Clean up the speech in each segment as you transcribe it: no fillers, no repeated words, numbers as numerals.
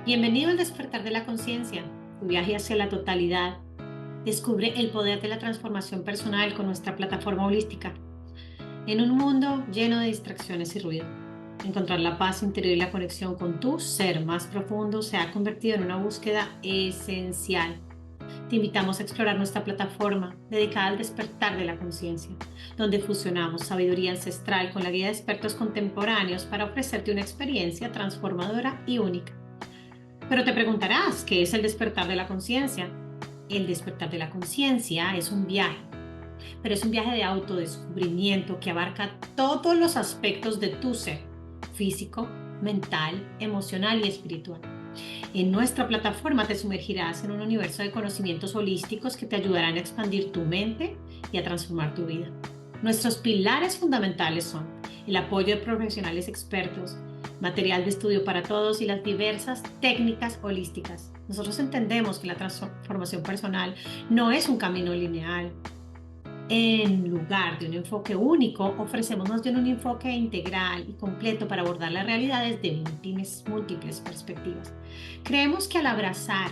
Bienvenido al despertar de la conciencia, tu viaje hacia la totalidad. Descubre el poder de la transformación personal con nuestra plataforma holística. En un mundo lleno de distracciones y ruido, encontrar la paz interior y la conexión con tu ser más profundo se ha convertido en una búsqueda esencial. Te invitamos a explorar nuestra plataforma dedicada al despertar de la conciencia, donde fusionamos sabiduría ancestral con la guía de expertos contemporáneos para ofrecerte una experiencia transformadora y única. Pero te preguntarás, ¿qué es el despertar de la conciencia? El despertar de la conciencia es un viaje, pero es un viaje de autodescubrimiento que abarca todos los aspectos de tu ser, físico, mental, emocional y espiritual. En nuestra plataforma te sumergirás en un universo de conocimientos holísticos que te ayudarán a expandir tu mente y a transformar tu vida. Nuestros pilares fundamentales son el apoyo de profesionales expertos, material de estudio para todos y las diversas técnicas holísticas. Nosotros entendemos que la transformación personal no es un camino lineal. En lugar de un enfoque único, ofrecemos más bien un enfoque integral y completo para abordar la realidad desde múltiples perspectivas. Creemos que al abrazar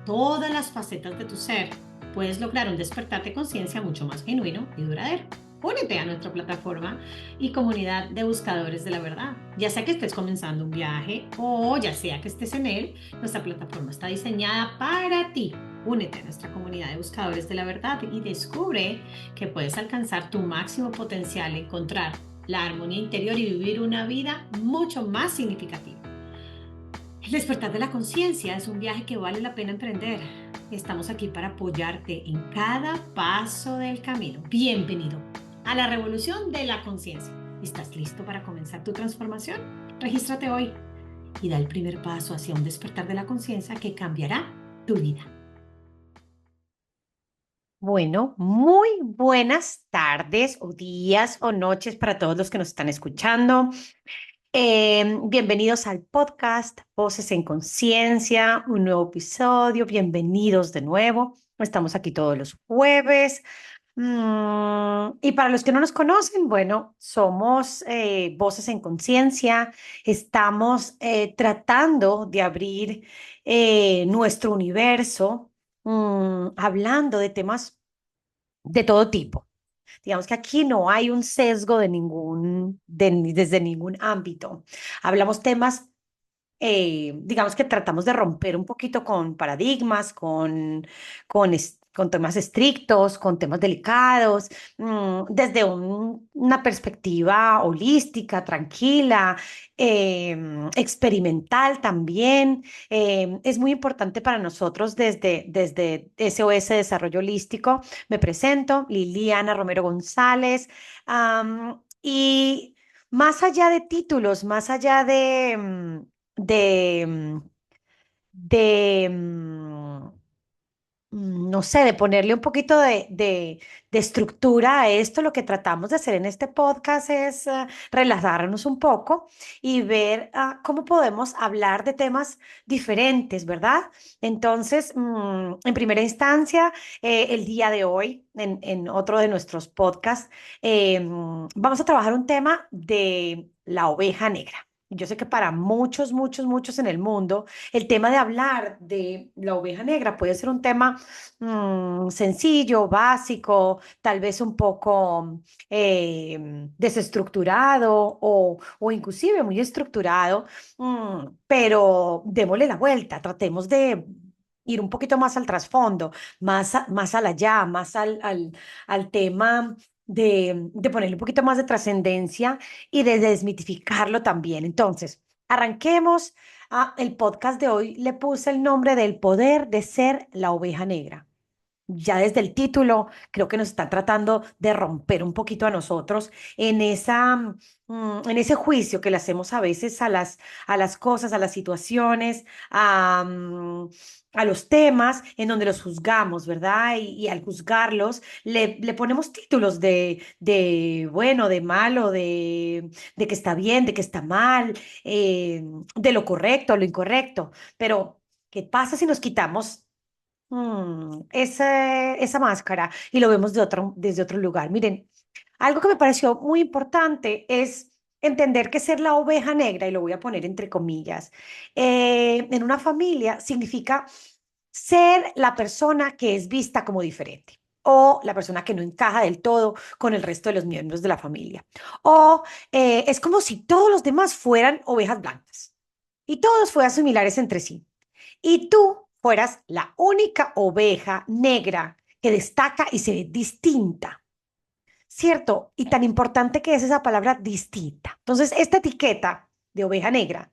todas las facetas de tu ser, puedes lograr un despertar de conciencia mucho más genuino y duradero. Únete a nuestra plataforma y comunidad de buscadores de la verdad. Ya sea que estés comenzando un viaje o ya sea que estés en él, nuestra plataforma está diseñada para ti. Únete a nuestra comunidad de buscadores de la verdad y descubre que puedes alcanzar tu máximo potencial, encontrar la armonía interior y vivir una vida mucho más significativa. El despertar de la conciencia es un viaje que vale la pena emprender. Estamos aquí para apoyarte en cada paso del camino. Bienvenido a la revolución de la conciencia. ¿Estás listo para comenzar tu transformación? Regístrate hoy y da el primer paso hacia un despertar de la conciencia que cambiará tu vida. Bueno, muy buenas tardes o días o noches para todos los que nos están escuchando. Bienvenidos al podcast Voces en Conciencia, un nuevo episodio. Bienvenidos de nuevo. Estamos aquí todos los jueves. Y para los que no nos conocen, bueno, somos Voces en Conciencia. Estamos tratando de abrir nuestro universo, hablando de temas de todo tipo. Digamos que aquí no hay un sesgo desde ningún ámbito. Hablamos temas, digamos que tratamos de romper un poquito con paradigmas, con temas estrictos, con temas delicados, desde una perspectiva holística, tranquila, experimental también. Es muy importante para nosotros desde SOS Desarrollo Holístico. Me presento, Liliana Romero González, y más allá de títulos, más allá de, mm, no sé, de ponerle un poquito de estructura a esto, lo que tratamos de hacer en este podcast es relajarnos un poco y ver cómo podemos hablar de temas diferentes, ¿verdad? Entonces, en primera instancia, el día de hoy, en otro de nuestros podcasts, vamos a trabajar un tema de la oveja negra. Yo sé que para muchos, muchos, muchos en el mundo, el tema de hablar de la oveja negra puede ser un tema sencillo, básico, tal vez un poco desestructurado o inclusive muy estructurado, pero démosle la vuelta, tratemos de ir un poquito más al trasfondo, más al allá, más al tema de ponerle un poquito más de trascendencia y de desmitificarlo también. Entonces, arranquemos. El podcast de hoy le puse el nombre del poder de ser la oveja negra. Ya desde el título, creo que nos está tratando de romper un poquito a nosotros en ese juicio que le hacemos a veces a las cosas, a las situaciones, a los temas en donde los juzgamos, ¿verdad? Y al juzgarlos, le ponemos títulos de bueno, de malo, de que está bien, de que está mal, de lo correcto, lo incorrecto. Pero, ¿qué pasa si nos quitamos? Esa máscara y lo vemos desde otro lugar. Miren, algo que me pareció muy importante es entender que ser la oveja negra, y lo voy a poner entre comillas, en una familia significa ser la persona que es vista como diferente o la persona que no encaja del todo con el resto de los miembros de la familia. O es como si todos los demás fueran ovejas blancas y todos fueran similares entre sí. Y tú fueras la única oveja negra que destaca y se ve distinta. ¿Cierto? Y tan importante que es esa palabra distinta. Entonces, esta etiqueta de oveja negra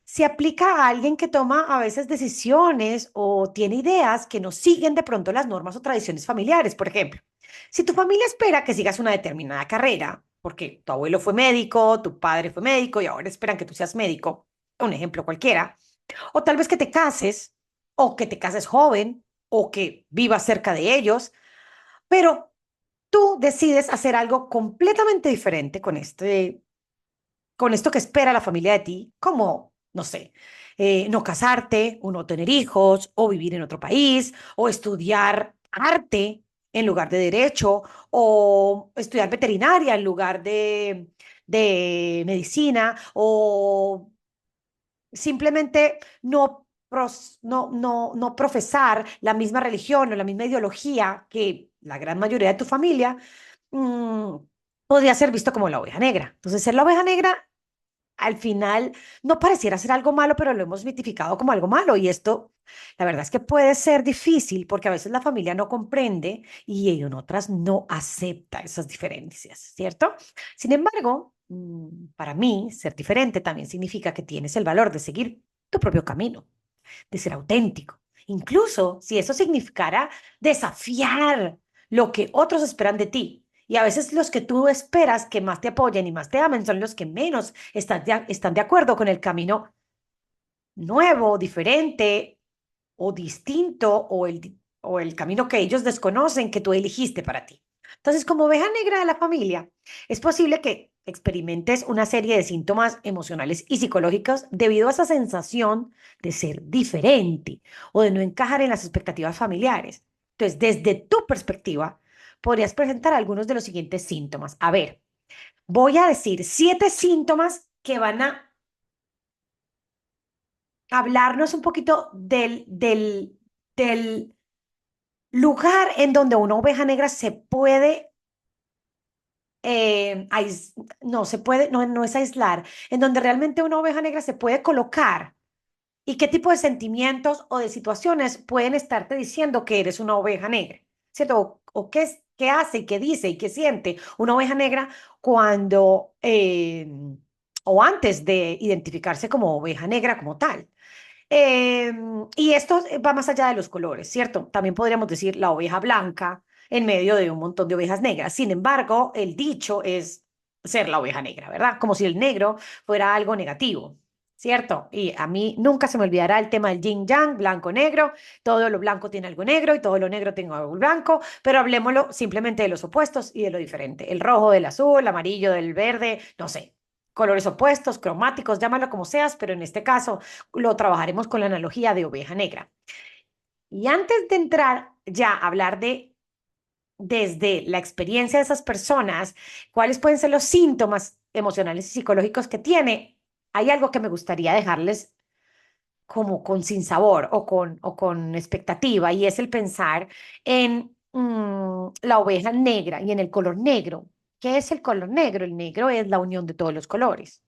se aplica a alguien que toma a veces decisiones o tiene ideas que no siguen de pronto las normas o tradiciones familiares. Por ejemplo, si tu familia espera que sigas una determinada carrera, porque tu abuelo fue médico, tu padre fue médico y ahora esperan que tú seas médico, un ejemplo cualquiera, o tal vez que te cases, o que te cases joven, o que vivas cerca de ellos, pero tú decides hacer algo completamente diferente con esto que espera la familia de ti, como, no sé, no casarte, o no tener hijos, o vivir en otro país, o estudiar arte en lugar de derecho, o estudiar veterinaria en lugar de medicina, o simplemente no profesar la misma religión o la misma ideología que la gran mayoría de tu familia, mm, podría ser visto como la oveja negra. Entonces, ser la oveja negra al final no pareciera ser algo malo, pero lo hemos mitificado como algo malo. Y esto, la verdad es que puede ser difícil porque a veces la familia no comprende y en otras no acepta esas diferencias, ¿cierto? Sin embargo, para mí, ser diferente también significa que tienes el valor de seguir tu propio camino, de ser auténtico, incluso si eso significara desafiar lo que otros esperan de ti. Y a veces los que tú esperas que más te apoyen y más te amen son los que menos están de acuerdo con el camino nuevo, diferente o distinto o el camino que ellos desconocen que tú elegiste para ti. Entonces, como oveja negra de la familia, es posible que experimentes una serie de síntomas emocionales y psicológicos debido a esa sensación de ser diferente o de no encajar en las expectativas familiares. Entonces, desde tu perspectiva, podrías presentar algunos de los siguientes síntomas. A ver, voy a decir 7 síntomas que van a hablarnos un poquito del lugar en donde una oveja negra se puede, no se puede, no es aislar, en donde realmente una oveja negra se puede colocar y qué tipo de sentimientos o de situaciones pueden estarte diciendo que eres una oveja negra, ¿cierto? O qué hace y qué dice y qué siente una oveja negra cuando, o antes de identificarse como oveja negra como tal. Eh, y esto va más allá de los colores, ¿cierto? También podríamos decir la oveja blanca en medio de un montón de ovejas negras. Sin embargo, el dicho es ser la oveja negra, ¿verdad? Como si el negro fuera algo negativo, ¿cierto? Y a mí nunca se me olvidará el tema del yin yang, blanco negro, todo lo blanco tiene algo negro y todo lo negro tiene algo blanco, pero hablemoslo simplemente de los opuestos y de lo diferente. El rojo del azul, el amarillo del verde, no sé. Colores opuestos, cromáticos, llámalo como seas, pero en este caso lo trabajaremos con la analogía de oveja negra. Y antes de entrar ya a hablar de, desde la experiencia de esas personas, cuáles pueden ser los síntomas emocionales y psicológicos que tiene, hay algo que me gustaría dejarles como con sinsabor o con expectativa, y es el pensar en la oveja negra y en el color negro. ¿Qué es el color negro? El negro es la unión de todos los colores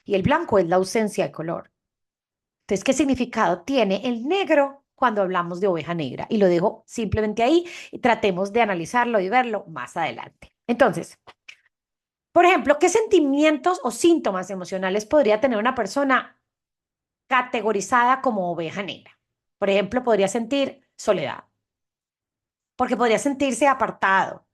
y el blanco es la ausencia de color. Entonces, ¿qué significado tiene el negro cuando hablamos de oveja negra? Y lo dejo simplemente ahí y tratemos de analizarlo y verlo más adelante. Entonces, por ejemplo, ¿qué sentimientos o síntomas emocionales podría tener una persona categorizada como oveja negra? Por ejemplo, podría sentir soledad, porque podría sentirse apartado,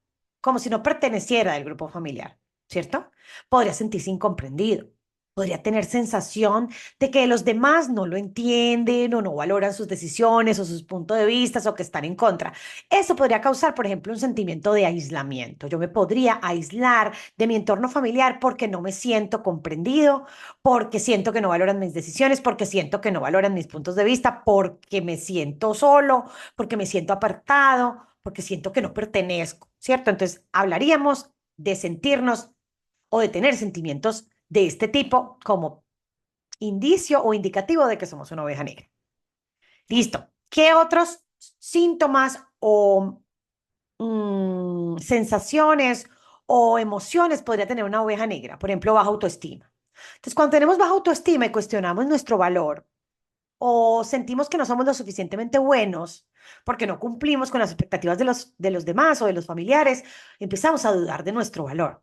como si no perteneciera del grupo familiar, ¿cierto? Podría sentirse incomprendido, podría tener sensación de que los demás no lo entienden o no valoran sus decisiones o sus puntos de vista o que están en contra. Eso podría causar, por ejemplo, un sentimiento de aislamiento. Yo me podría aislar de mi entorno familiar porque no me siento comprendido, porque siento que no valoran mis decisiones, porque siento que no valoran mis puntos de vista, porque me siento solo, porque me siento apartado, porque siento que no pertenezco, ¿cierto? Entonces, hablaríamos de sentirnos o de tener sentimientos de este tipo como indicio o indicativo de que somos una oveja negra. Listo. ¿Qué otros síntomas o sensaciones o emociones podría tener una oveja negra? Por ejemplo, baja autoestima. Entonces, cuando tenemos baja autoestima y cuestionamos nuestro valor o sentimos que no somos lo suficientemente buenos porque no cumplimos con las expectativas de los demás o de los familiares, empezamos a dudar de nuestro valor.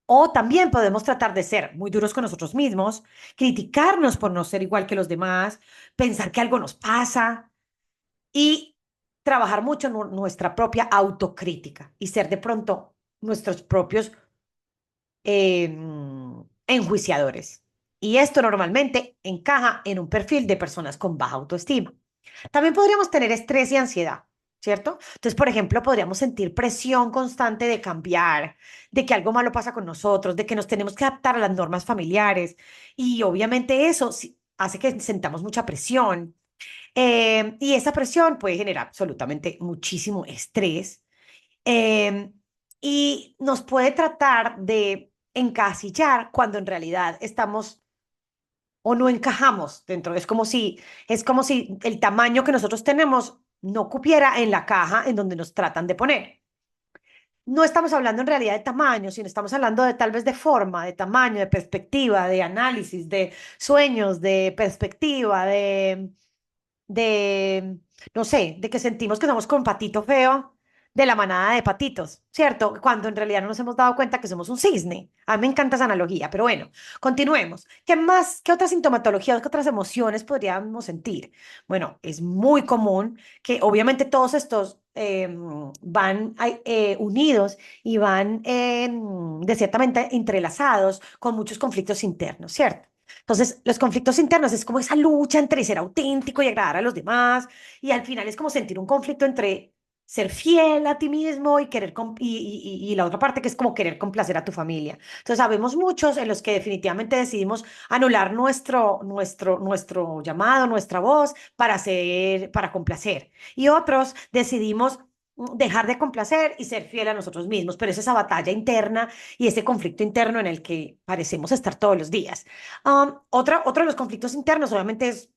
O también podemos tratar de ser muy duros con nosotros mismos, criticarnos por no ser igual que los demás, pensar que algo nos pasa y trabajar mucho en nuestra propia autocrítica y ser de pronto nuestros propios enjuiciadores. Y esto normalmente encaja en un perfil de personas con baja autoestima. También podríamos tener estrés y ansiedad, ¿cierto? Entonces, por ejemplo, podríamos sentir presión constante de cambiar, de que algo malo pasa con nosotros, de que nos tenemos que adaptar a las normas familiares. Y obviamente eso hace que sentamos mucha presión. Y esa presión puede generar absolutamente muchísimo estrés. eh, y nos puede tratar de encasillar cuando en realidad estamos o no encajamos dentro. Es como si el tamaño que nosotros tenemos no cupiera en la caja en donde nos tratan de poner. No estamos hablando en realidad de tamaño, sino estamos hablando de tal vez de forma, de tamaño, de perspectiva, de análisis, de sueños, de perspectiva, de, no sé, de que sentimos que somos con patito feo de la manada de patitos, ¿cierto? Cuando en realidad no nos hemos dado cuenta que somos un cisne. A mí me encanta esa analogía, pero bueno, continuemos. ¿Qué más, qué otras sintomatologías, qué otras emociones podríamos sentir? Bueno, es muy común que obviamente todos estos van unidos y van de cierta manera entrelazados con muchos conflictos internos, ¿cierto? Entonces, los conflictos internos es como esa lucha entre ser auténtico y agradar a los demás, y al final es como sentir un conflicto entre ser fiel a ti mismo y querer y la otra parte que es como querer complacer a tu familia. Entonces, sabemos muchos en los que definitivamente decidimos anular nuestro llamado, nuestra voz para complacer. Y otros decidimos dejar de complacer y ser fiel a nosotros mismos, pero es esa batalla interna y ese conflicto interno en el que parecemos estar todos los días. Otro de los conflictos internos obviamente es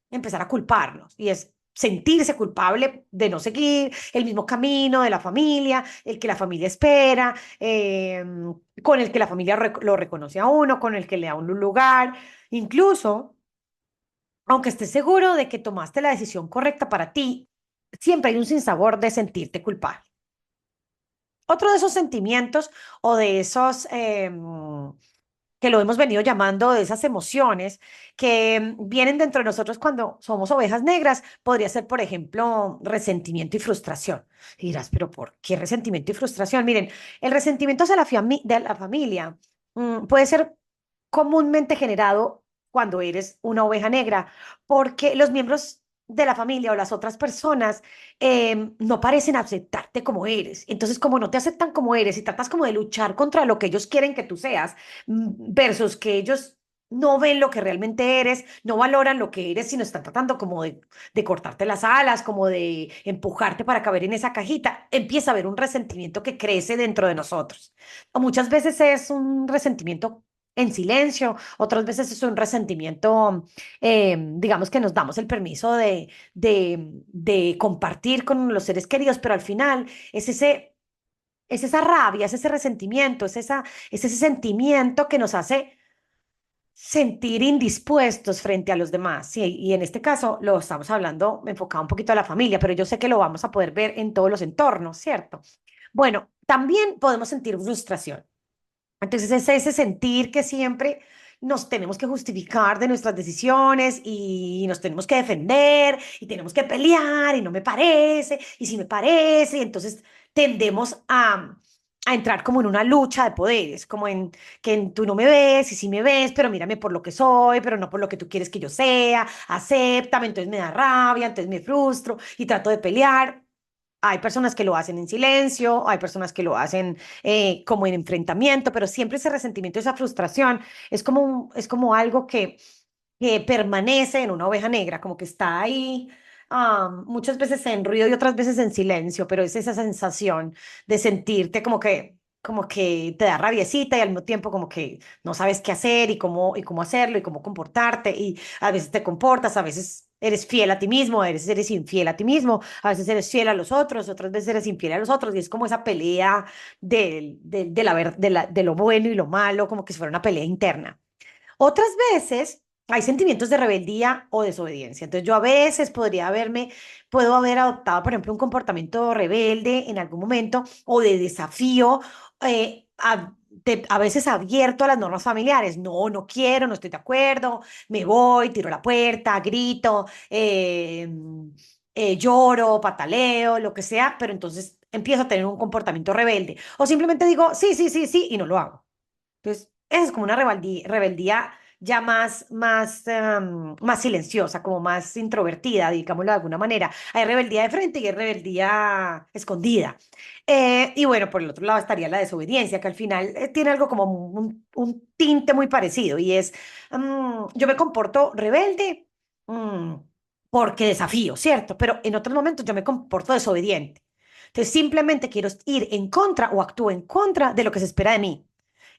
empezar a culparnos y es sentirse culpable de no seguir el mismo camino de la familia, el que la familia espera, con el que la familia lo reconoce a uno, con el que le da un lugar, incluso aunque estés seguro de que tomaste la decisión correcta para ti, siempre hay un sinsabor de sentirte culpable. Otro de esos sentimientos o de esos que lo hemos venido llamando de esas emociones que vienen dentro de nosotros cuando somos ovejas negras, podría ser, por ejemplo, resentimiento y frustración. Y dirás, pero ¿por qué resentimiento y frustración? Miren, el resentimiento hacia de la familia puede ser comúnmente generado cuando eres una oveja negra, porque los miembros de la familia o las otras personas no parecen aceptarte como eres. Entonces, como no te aceptan como eres y tratas como de luchar contra lo que ellos quieren que tú seas, versus que ellos no ven lo que realmente eres, no valoran lo que eres, sino están tratando como de cortarte las alas, como de empujarte para caber en esa cajita, empieza a haber un resentimiento que crece dentro de nosotros. O muchas veces es un resentimiento en silencio, otras veces es un resentimiento, digamos que nos damos el permiso de compartir con los seres queridos, pero al final es esa rabia, es ese resentimiento, es ese sentimiento que nos hace sentir indispuestos frente a los demás. Sí, y en este caso lo estamos hablando enfocado un poquito a la familia, pero yo sé que lo vamos a poder ver en todos los entornos, ¿cierto? Bueno, también podemos sentir frustración. Entonces es ese sentir que siempre nos tenemos que justificar de nuestras decisiones y nos tenemos que defender y tenemos que pelear y no me parece y si me parece, y entonces tendemos a entrar como en una lucha de poderes, como en tú no me ves y sí me ves, pero mírame por lo que soy, pero no por lo que tú quieres que yo sea, acéptame, entonces me da rabia, entonces me frustro y trato de pelear. Hay personas que lo hacen en silencio, hay personas que lo hacen como en enfrentamiento, pero siempre ese resentimiento, esa frustración es como algo que permanece en una oveja negra, como que está ahí, muchas veces en ruido y otras veces en silencio, pero es esa sensación de sentirte como que como que te da rabiecita y al mismo tiempo como que no sabes qué hacer y cómo hacerlo y cómo comportarte y a veces te comportas, a veces eres fiel a ti mismo, a veces eres infiel a ti mismo, a veces eres fiel a los otros, otras veces eres infiel a los otros y es como esa pelea de lo bueno y lo malo, como que si fuera una pelea interna. Otras veces hay sentimientos de rebeldía o desobediencia. Entonces yo a veces puedo haber adoptado, por ejemplo, un comportamiento rebelde en algún momento o de desafío, a veces abierto a las normas familiares. No, no quiero, no estoy de acuerdo, me voy, tiro la puerta, grito, lloro, pataleo, lo que sea, pero entonces empiezo a tener un comportamiento rebelde. O simplemente digo, sí, sí, sí, sí, y no lo hago. Entonces, esa es como una rebeldía ya más silenciosa, como más introvertida, digámoslo de alguna manera. Hay rebeldía de frente y hay rebeldía escondida. Y bueno, por el otro lado estaría la desobediencia, que al final tiene algo como un tinte muy parecido y es, yo me comporto rebelde mm, porque desafío, ¿cierto? Pero en otros momentos yo me comporto desobediente. Entonces, simplemente quiero ir en contra o actúo en contra de lo que se espera de mí.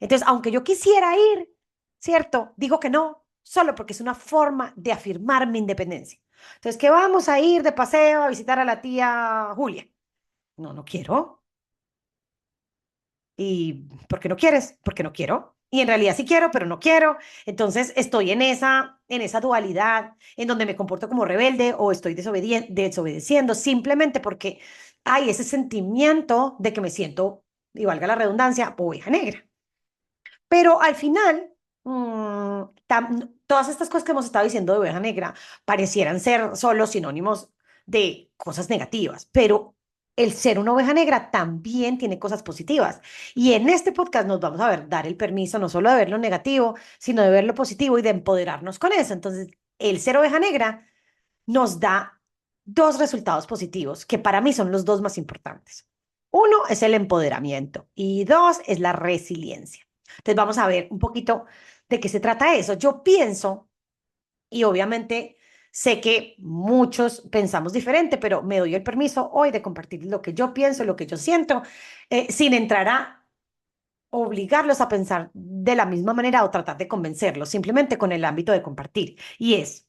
Entonces, aunque yo quisiera ir, ¿cierto? Digo que no, solo porque es una forma de afirmar mi independencia. Entonces, que vamos a ir de paseo a visitar a la tía Julia. No, no quiero. ¿Y por qué no quieres? Porque no quiero. Y en realidad sí quiero, pero no quiero. Entonces estoy en esa dualidad en donde me comporto como rebelde o estoy desobedeciendo simplemente porque hay ese sentimiento de que me siento, y valga la redundancia, oveja negra. Pero al final, todas estas cosas que hemos estado diciendo de oveja negra parecieran ser solo sinónimos de cosas negativas, pero el ser una oveja negra también tiene cosas positivas. Y en este podcast nos vamos a ver, dar el permiso no solo de ver lo negativo, sino de ver lo positivo y de empoderarnos con eso. Entonces, el ser oveja negra nos da dos resultados positivos, que para mí son los dos más importantes. Uno es el empoderamiento y dos es la resiliencia. Entonces vamos a ver un poquito de qué se trata eso. Yo pienso, y obviamente sé que muchos pensamos diferente, pero me doy el permiso hoy de compartir lo que yo pienso, lo que yo siento, sin entrar a obligarlos a pensar de la misma manera o tratar de convencerlos, simplemente con el ámbito de compartir. Y es,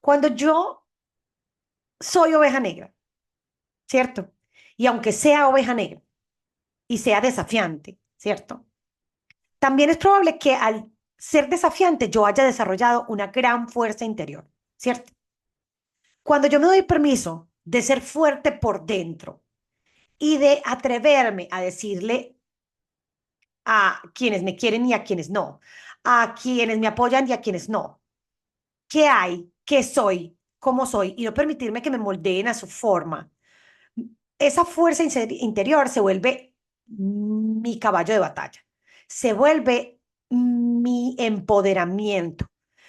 cuando yo soy oveja negra, ¿cierto? Y aunque sea oveja negra y sea desafiante, ¿cierto? También es probable que al ser desafiante yo haya desarrollado una gran fuerza interior, ¿cierto? Cuando yo me doy permiso de ser fuerte por dentro y de atreverme a decirle a quienes me quieren y a quienes no, a quienes me apoyan y a quienes no, qué hay, qué soy, cómo soy, y no permitirme que me moldeen a su forma, esa fuerza interior se vuelve mi caballo de batalla, se vuelve mi empoderamiento,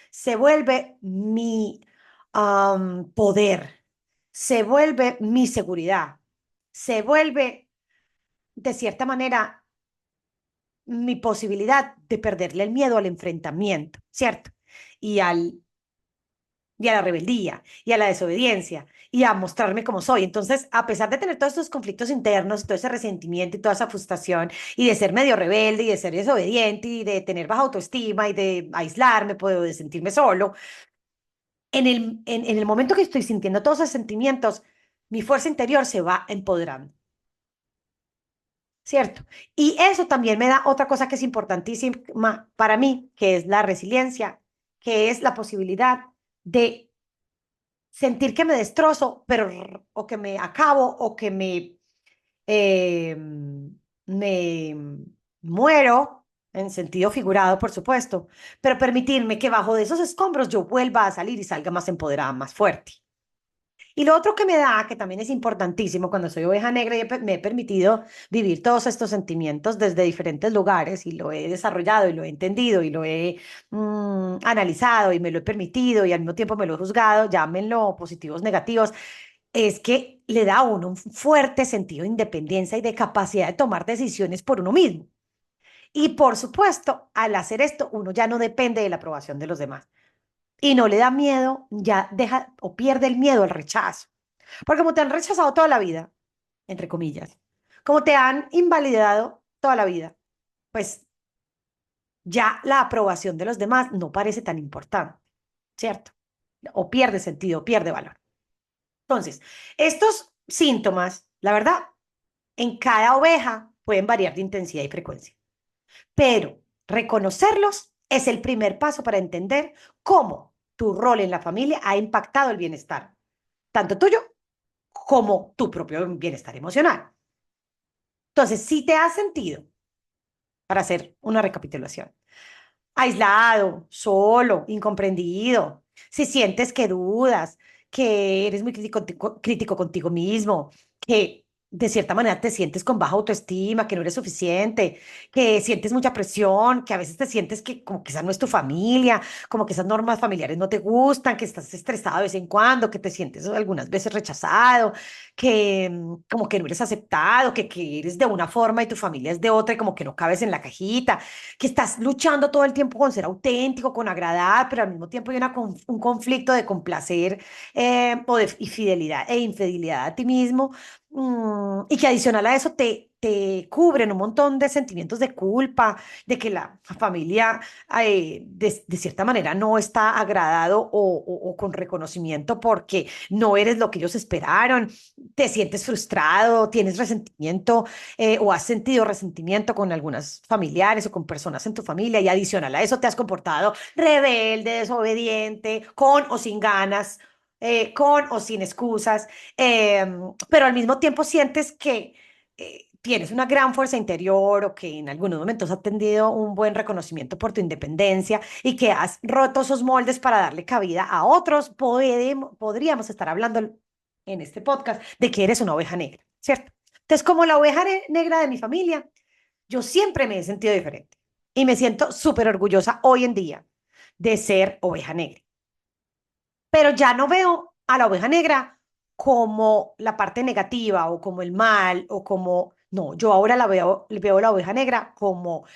se vuelve mi poder, se vuelve mi seguridad, se vuelve, de cierta manera, mi posibilidad de perderle el miedo al enfrentamiento, ¿cierto? Y y a la rebeldía y a la desobediencia y a mostrarme como soy. Entonces, a pesar de tener todos estos conflictos internos, todo ese resentimiento y toda esa frustración y de ser medio rebelde y de ser desobediente y de tener baja autoestima y de aislarme, puedo de sentirme solo, en el momento que estoy sintiendo todos esos sentimientos, mi fuerza interior se va empoderando. ¿Cierto? Y eso también me da otra cosa que es importantísima para mí, que es la resiliencia, que es la posibilidad de sentir que me destrozo, pero o que me acabo o que eh, me muero en sentido figurado, por supuesto, pero permitirme que bajo de esos escombros yo vuelva a salir y salga más empoderada, más fuerte. Y lo otro que me da, que también es importantísimo cuando soy oveja negra y me he permitido vivir todos estos sentimientos desde diferentes lugares y lo he desarrollado y lo he entendido y lo he analizado y me lo he permitido y al mismo tiempo me lo he juzgado, llámenlo positivos, negativos, es que le da a uno un fuerte sentido de independencia y de capacidad de tomar decisiones por uno mismo. Y por supuesto, al hacer esto, uno ya no depende de la aprobación de los demás y no le da miedo, ya deja o pierde el miedo al rechazo. Porque como te han rechazado toda la vida, entre comillas, como te han invalidado toda la vida, pues ya la aprobación de los demás no parece tan importante, ¿cierto? O pierde sentido, pierde valor. Entonces, estos síntomas, la verdad, en cada oveja pueden variar de intensidad y frecuencia, pero reconocerlos es el primer paso para entender cómo tu rol en la familia ha impactado el bienestar, tanto tuyo como tu propio bienestar emocional. Entonces, si te has sentido, para hacer una recapitulación, aislado, solo, incomprendido, si sientes que dudas, que eres muy crítico contigo mismo, que de cierta manera te sientes con baja autoestima, que no eres suficiente, que sientes mucha presión, que a veces te sientes que como que esa no es tu familia, como que esas normas familiares no te gustan, que estás estresado de vez en cuando, que te sientes algunas veces rechazado, que como que no eres aceptado, que eres de una forma y tu familia es de otra y como que no cabes en la cajita, que estás luchando todo el tiempo con ser auténtico, con agradar, pero al mismo tiempo hay un conflicto de complacer o de fidelidad e infidelidad a ti mismo, y que adicional a eso te cubren un montón de sentimientos de culpa, de que la familia de cierta manera no está agradado o con reconocimiento porque no eres lo que ellos esperaron, te sientes frustrado, tienes resentimiento o has sentido resentimiento con algunas familiares o con personas en tu familia y adicional a eso te has comportado rebelde, desobediente, con o sin ganas, con o sin excusas, eh, pero al mismo tiempo sientes que tienes una gran fuerza interior o que en algunos momentos has tenido un buen reconocimiento por tu independencia y que has roto esos moldes para darle cabida a otros, podríamos estar hablando en este podcast de que eres una oveja negra, ¿cierto? Entonces, como la oveja negra de mi familia, yo siempre me he sentido diferente y me siento súper orgullosa hoy en día de ser oveja negra. Pero ya no veo a la oveja negra como la parte negativa o como el mal o como, no, yo ahora veo la oveja negra como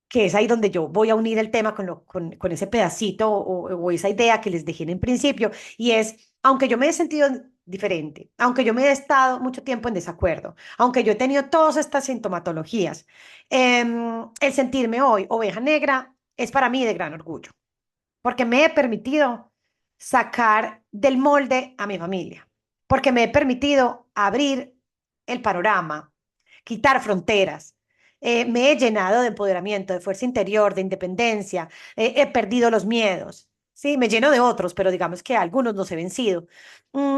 que es ahí donde yo voy a unir el tema con ese pedacito o esa idea que les dejé en el principio, y es, aunque yo me he sentido diferente, aunque yo me he estado mucho tiempo en desacuerdo, aunque yo he tenido todas estas sintomatologías, el sentirme hoy oveja negra es para mí de gran orgullo, porque me he permitido sacar del molde a mi familia, porque me he permitido abrir el panorama, quitar fronteras. Me he llenado de empoderamiento, de fuerza interior, de independencia, he perdido los miedos, ¿sí? Me lleno de otros, pero digamos que algunos los he vencido.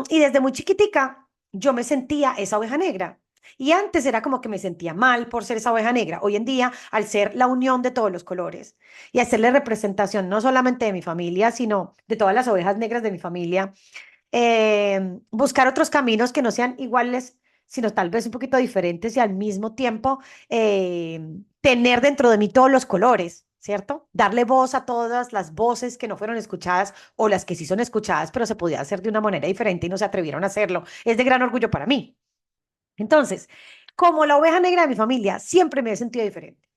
Y desde muy chiquitica yo me sentía esa oveja negra. Y antes era como que me sentía mal por ser esa oveja negra. Hoy en día, al ser la unión de todos los colores y hacerle representación no solamente de mi familia, sino de todas las ovejas negras de mi familia, buscar otros caminos que no sean iguales, sino tal vez un poquito diferentes y al mismo tiempo tener dentro de mí todos los colores, ¿cierto? Darle voz a todas las voces que no fueron escuchadas o las que sí son escuchadas, pero se podía hacer de una manera diferente y no se atrevieron a hacerlo. Es de gran orgullo para mí. Entonces, como la oveja negra de mi familia, siempre me he sentido diferente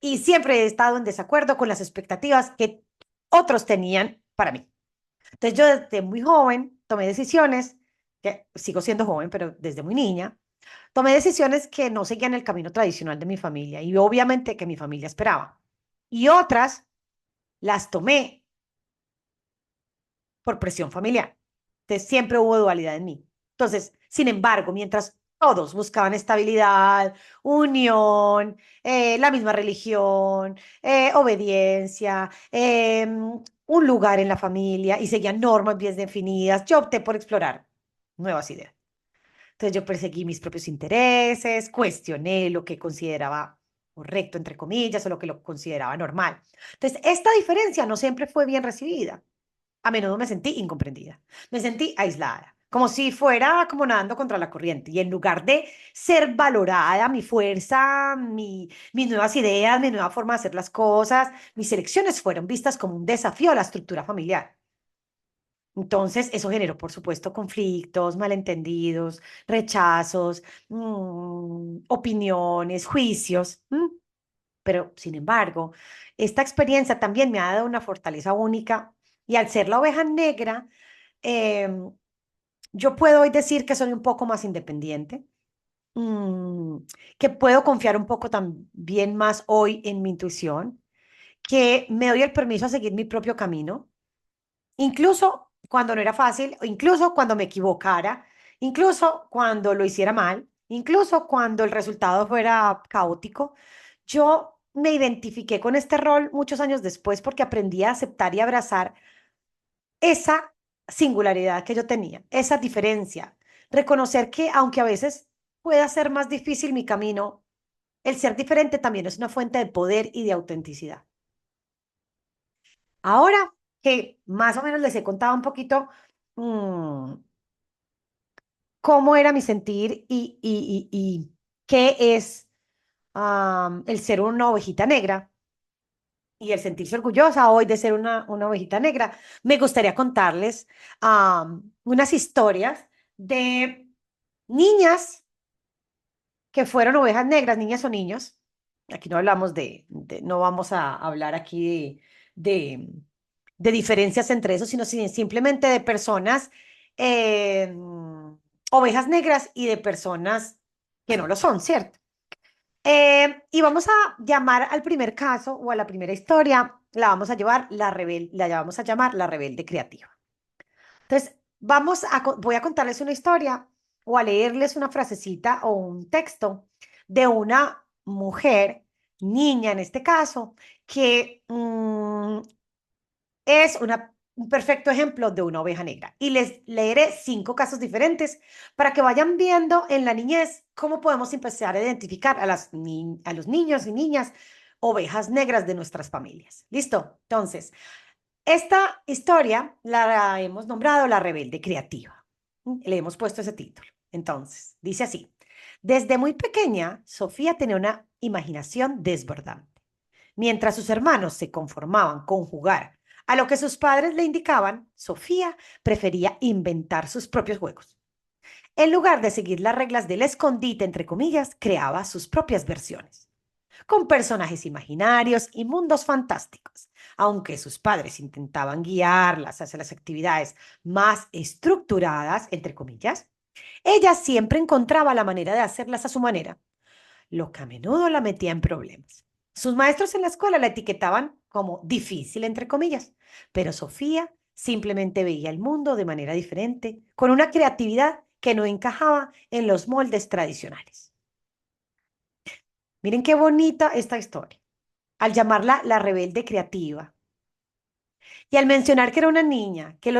y siempre he estado en desacuerdo con las expectativas que otros tenían para mí. Entonces yo desde muy joven tomé decisiones, que sigo siendo joven, pero desde muy niña, tomé decisiones que no seguían el camino tradicional de mi familia y obviamente que mi familia esperaba. Y otras las tomé por presión familiar. Entonces siempre hubo dualidad en mí. Entonces, sin embargo, mientras todos buscaban estabilidad, unión, la misma religión, obediencia, un lugar en la familia y seguían normas bien definidas, yo opté por explorar nuevas ideas. Entonces yo perseguí mis propios intereses, cuestioné lo que consideraba correcto, entre comillas, o lo que lo consideraba normal. Entonces, esta diferencia no siempre fue bien recibida. A menudo me sentí incomprendida, me sentí aislada, como si fuera como nadando contra la corriente. Y en lugar de ser valorada mi fuerza, mis nuevas ideas, mi nueva forma de hacer las cosas, mis elecciones fueron vistas como un desafío a la estructura familiar. Entonces, eso generó, por supuesto, conflictos, malentendidos, rechazos, opiniones, juicios. Pero, sin embargo, esta experiencia también me ha dado una fortaleza única y al ser la oveja negra, em, yo puedo hoy decir que soy un poco más independiente, mm, que puedo confiar un poco también más hoy en mi intuición, que me doy el permiso a seguir mi propio camino, incluso cuando no era fácil, o incluso cuando me equivocara, incluso cuando lo hiciera mal, incluso cuando el resultado fuera caótico. Yo me identifiqué con este rol muchos años después porque aprendí a aceptar y abrazar esa singularidad que yo tenía, esa diferencia, reconocer que aunque a veces pueda ser más difícil mi camino, el ser diferente también es una fuente de poder y de autenticidad. Ahora que más o menos les he contado un poquito mm, cómo era mi sentir y qué es el ser una ovejita negra y el sentirse orgullosa hoy de ser una ovejita negra, me gustaría contarles unas historias de niñas que fueron ovejas negras, niñas o niños. Aquí no hablamos no vamos a hablar aquí de, de diferencias entre eso, sino simplemente de personas, eh, ovejas negras y de personas que no lo son, ¿cierto? Y vamos a llamar al primer caso o a la primera historia, la vamos a llamar la rebelde creativa. Entonces, voy a contarles una historia o a leerles una frasecita o un texto de una mujer, niña en este caso, que es un perfecto ejemplo de una oveja negra. Y les leeré 5 casos diferentes para que vayan viendo en la niñez cómo podemos empezar a identificar a los niños y niñas ovejas negras de nuestras familias. ¿Listo? Entonces, esta historia la hemos nombrado La Rebelde Creativa. Le hemos puesto ese título. Entonces, dice así. Desde muy pequeña, Sofía tenía una imaginación desbordante. Mientras sus hermanos se conformaban con jugar a lo que sus padres le indicaban, Sofía prefería inventar sus propios juegos. En lugar de seguir las reglas del escondite, entre comillas, creaba sus propias versiones con personajes imaginarios y mundos fantásticos. Aunque sus padres intentaban guiarlas hacia las actividades más estructuradas, entre comillas, ella siempre encontraba la manera de hacerlas a su manera, lo que a menudo la metía en problemas. Sus maestros en la escuela la etiquetaban como difícil, entre comillas, pero Sofía simplemente veía el mundo de manera diferente, con una creatividad que no encajaba en los moldes tradicionales. Miren qué bonita esta historia. Al llamarla la rebelde creativa. Y al mencionar que era una niña, que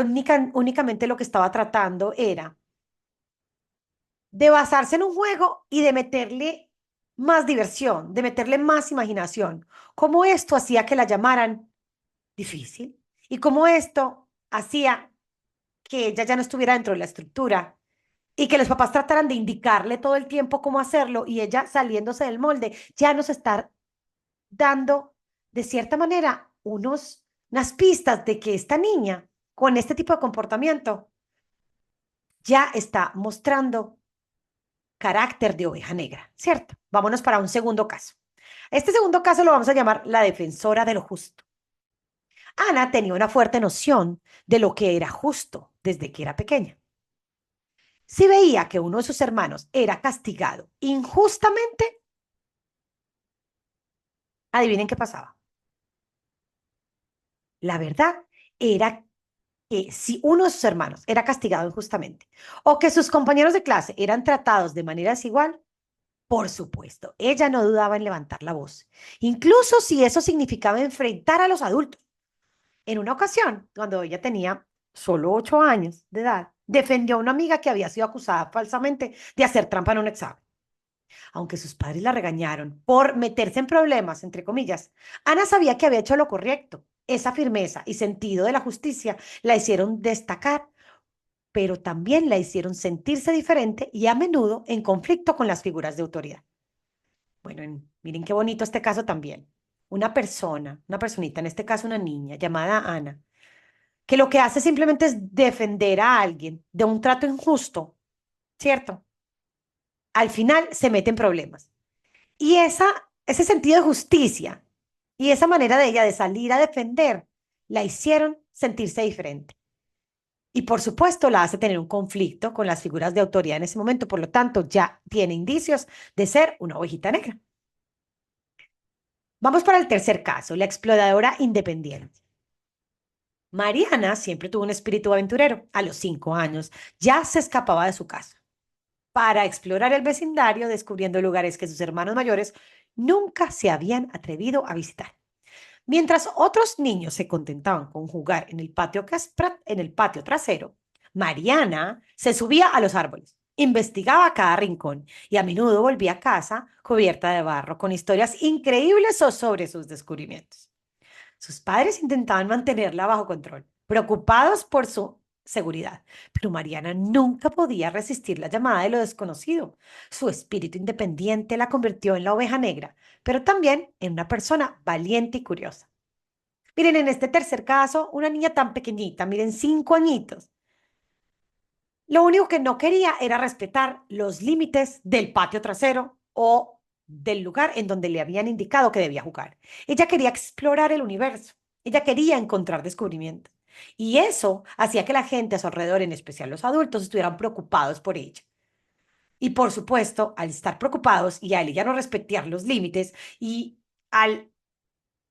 únicamente lo que estaba tratando era de basarse en un juego y de meterle más diversión, de meterle más imaginación. Cómo esto hacía que la llamaran difícil y cómo esto hacía que ella ya no estuviera dentro de la estructura y que los papás trataran de indicarle todo el tiempo cómo hacerlo y ella saliéndose del molde, ya nos está dando, de cierta manera, unas pistas de que esta niña, con este tipo de comportamiento, ya está mostrando carácter de oveja negra, ¿cierto? Vámonos para un segundo caso. Este segundo caso lo vamos a llamar la defensora de lo justo. Ana tenía una fuerte noción de lo que era justo desde que era pequeña. Si veía que uno de sus hermanos era castigado injustamente, adivinen qué pasaba. La verdad era que si uno de sus hermanos era castigado injustamente o que sus compañeros de clase eran tratados de manera desigual, por supuesto, ella no dudaba en levantar la voz, incluso si eso significaba enfrentar a los adultos. En una ocasión, cuando ella tenía solo 8 años de edad, defendió a una amiga que había sido acusada falsamente de hacer trampa en un examen. Aunque sus padres la regañaron por meterse en problemas, entre comillas, Ana sabía que había hecho lo correcto. Esa firmeza y sentido de la justicia la hicieron destacar, pero también la hicieron sentirse diferente y a menudo en conflicto con las figuras de autoridad. Bueno, miren qué bonito este caso también. Una personita, en este caso una niña llamada Ana, que lo que hace simplemente es defender a alguien de un trato injusto, ¿cierto? Al final se mete en problemas. Y ese sentido de justicia y esa manera de ella de salir a defender la hicieron sentirse diferente. Y por supuesto la hace tener un conflicto con las figuras de autoridad en ese momento, por lo tanto ya tiene indicios de ser una ovejita negra. Vamos para el tercer caso, la exploradora independiente. Mariana siempre tuvo un espíritu aventurero. A los 5 años ya se escapaba de su casa para explorar el vecindario, descubriendo lugares que sus hermanos mayores nunca se habían atrevido a visitar. Mientras otros niños se contentaban con jugar en el patio trasero, Mariana se subía a los árboles, investigaba cada rincón y a menudo volvía a casa cubierta de barro con historias increíbles sobre sus descubrimientos. Sus padres intentaban mantenerla bajo control, preocupados por su seguridad, pero Mariana nunca podía resistir la llamada de lo desconocido. Su espíritu independiente la convirtió en la oveja negra, pero también en una persona valiente y curiosa. Miren, en este tercer caso, una niña tan pequeñita, miren, 5 añitos. Lo único que no quería era respetar los límites del patio trasero o del lugar en donde le habían indicado que debía jugar. Ella quería explorar el universo. Ella quería encontrar descubrimientos. Y eso hacía que la gente a su alrededor, en especial los adultos, estuvieran preocupados por ella. Y por supuesto, al estar preocupados y al ella no respetar los límites y al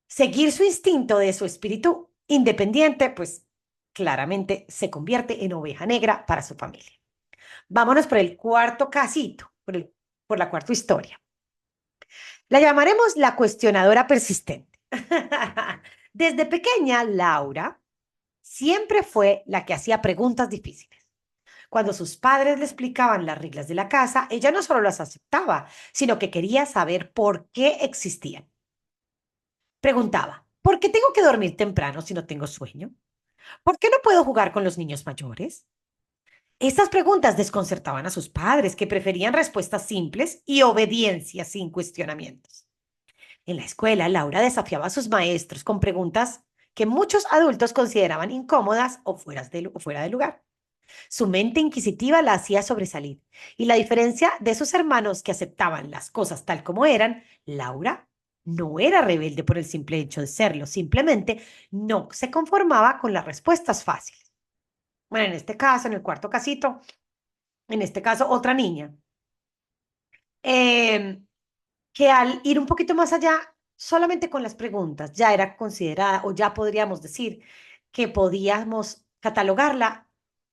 seguir su instinto de su espíritu independiente, pues claramente se convierte en oveja negra para su familia. Vámonos por el cuarto casito, por la cuarta historia. La llamaremos la cuestionadora persistente. Desde pequeña, Laura siempre fue la que hacía preguntas difíciles. Cuando sus padres le explicaban las reglas de la casa, ella no solo las aceptaba, sino que quería saber por qué existían. Preguntaba, ¿por qué tengo que dormir temprano si no tengo sueño? ¿Por qué no puedo jugar con los niños mayores? Estas preguntas desconcertaban a sus padres, que preferían respuestas simples y obediencia sin cuestionamientos. En la escuela, Laura desafiaba a sus maestros con preguntas que muchos adultos consideraban incómodas o fuera de lugar. Su mente inquisitiva la hacía sobresalir, y la diferencia de sus hermanos que aceptaban las cosas tal como eran, Laura no era rebelde por el simple hecho de serlo, simplemente no se conformaba con las respuestas fáciles. Bueno, en este caso, en el cuarto casito, en este caso, otra niña, eh, que al ir un poquito más allá, solamente con las preguntas, ya era considerada o ya podríamos decir que podíamos catalogarla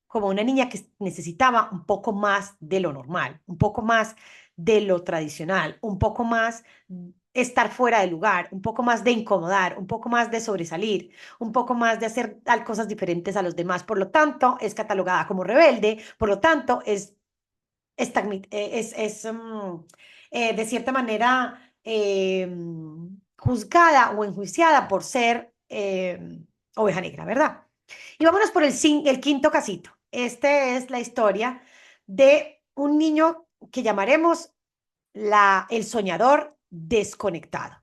como una niña que necesitaba un poco más de lo normal, un poco más de lo tradicional, un poco más estar fuera de lugar, un poco más de incomodar, un poco más de sobresalir, un poco más de hacer tal cosas diferentes a los demás. Por lo tanto, es catalogada como rebelde, por lo tanto, de cierta manera juzgada o enjuiciada por ser oveja negra, ¿verdad? Y vámonos por el quinto casito. Este es la historia de un niño que llamaremos el soñador desconectado.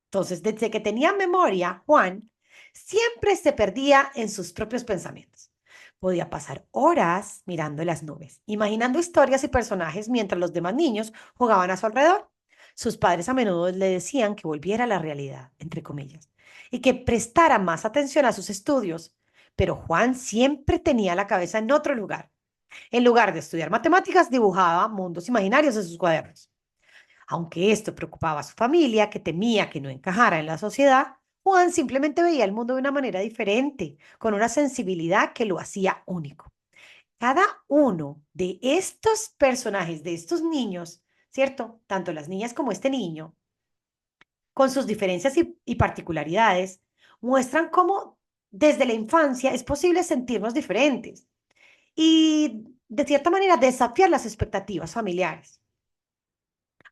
Entonces, desde que tenía memoria, Juan siempre se perdía en sus propios pensamientos. Podía pasar horas mirando las nubes, imaginando historias y personajes mientras los demás niños jugaban a su alrededor. Sus padres a menudo le decían que volviera a la realidad, entre comillas, y que prestara más atención a sus estudios. Pero Juan siempre tenía la cabeza en otro lugar. En lugar de estudiar matemáticas, dibujaba mundos imaginarios en sus cuadernos. Aunque esto preocupaba a su familia, que temía que no encajara en la sociedad, Juan simplemente veía el mundo de una manera diferente, con una sensibilidad que lo hacía único. Cada uno de estos personajes, de estos niños, ¿cierto? Tanto las niñas como este niño, con sus diferencias y particularidades, muestran cómo desde la infancia es posible sentirnos diferentes y, de cierta manera, desafiar las expectativas familiares.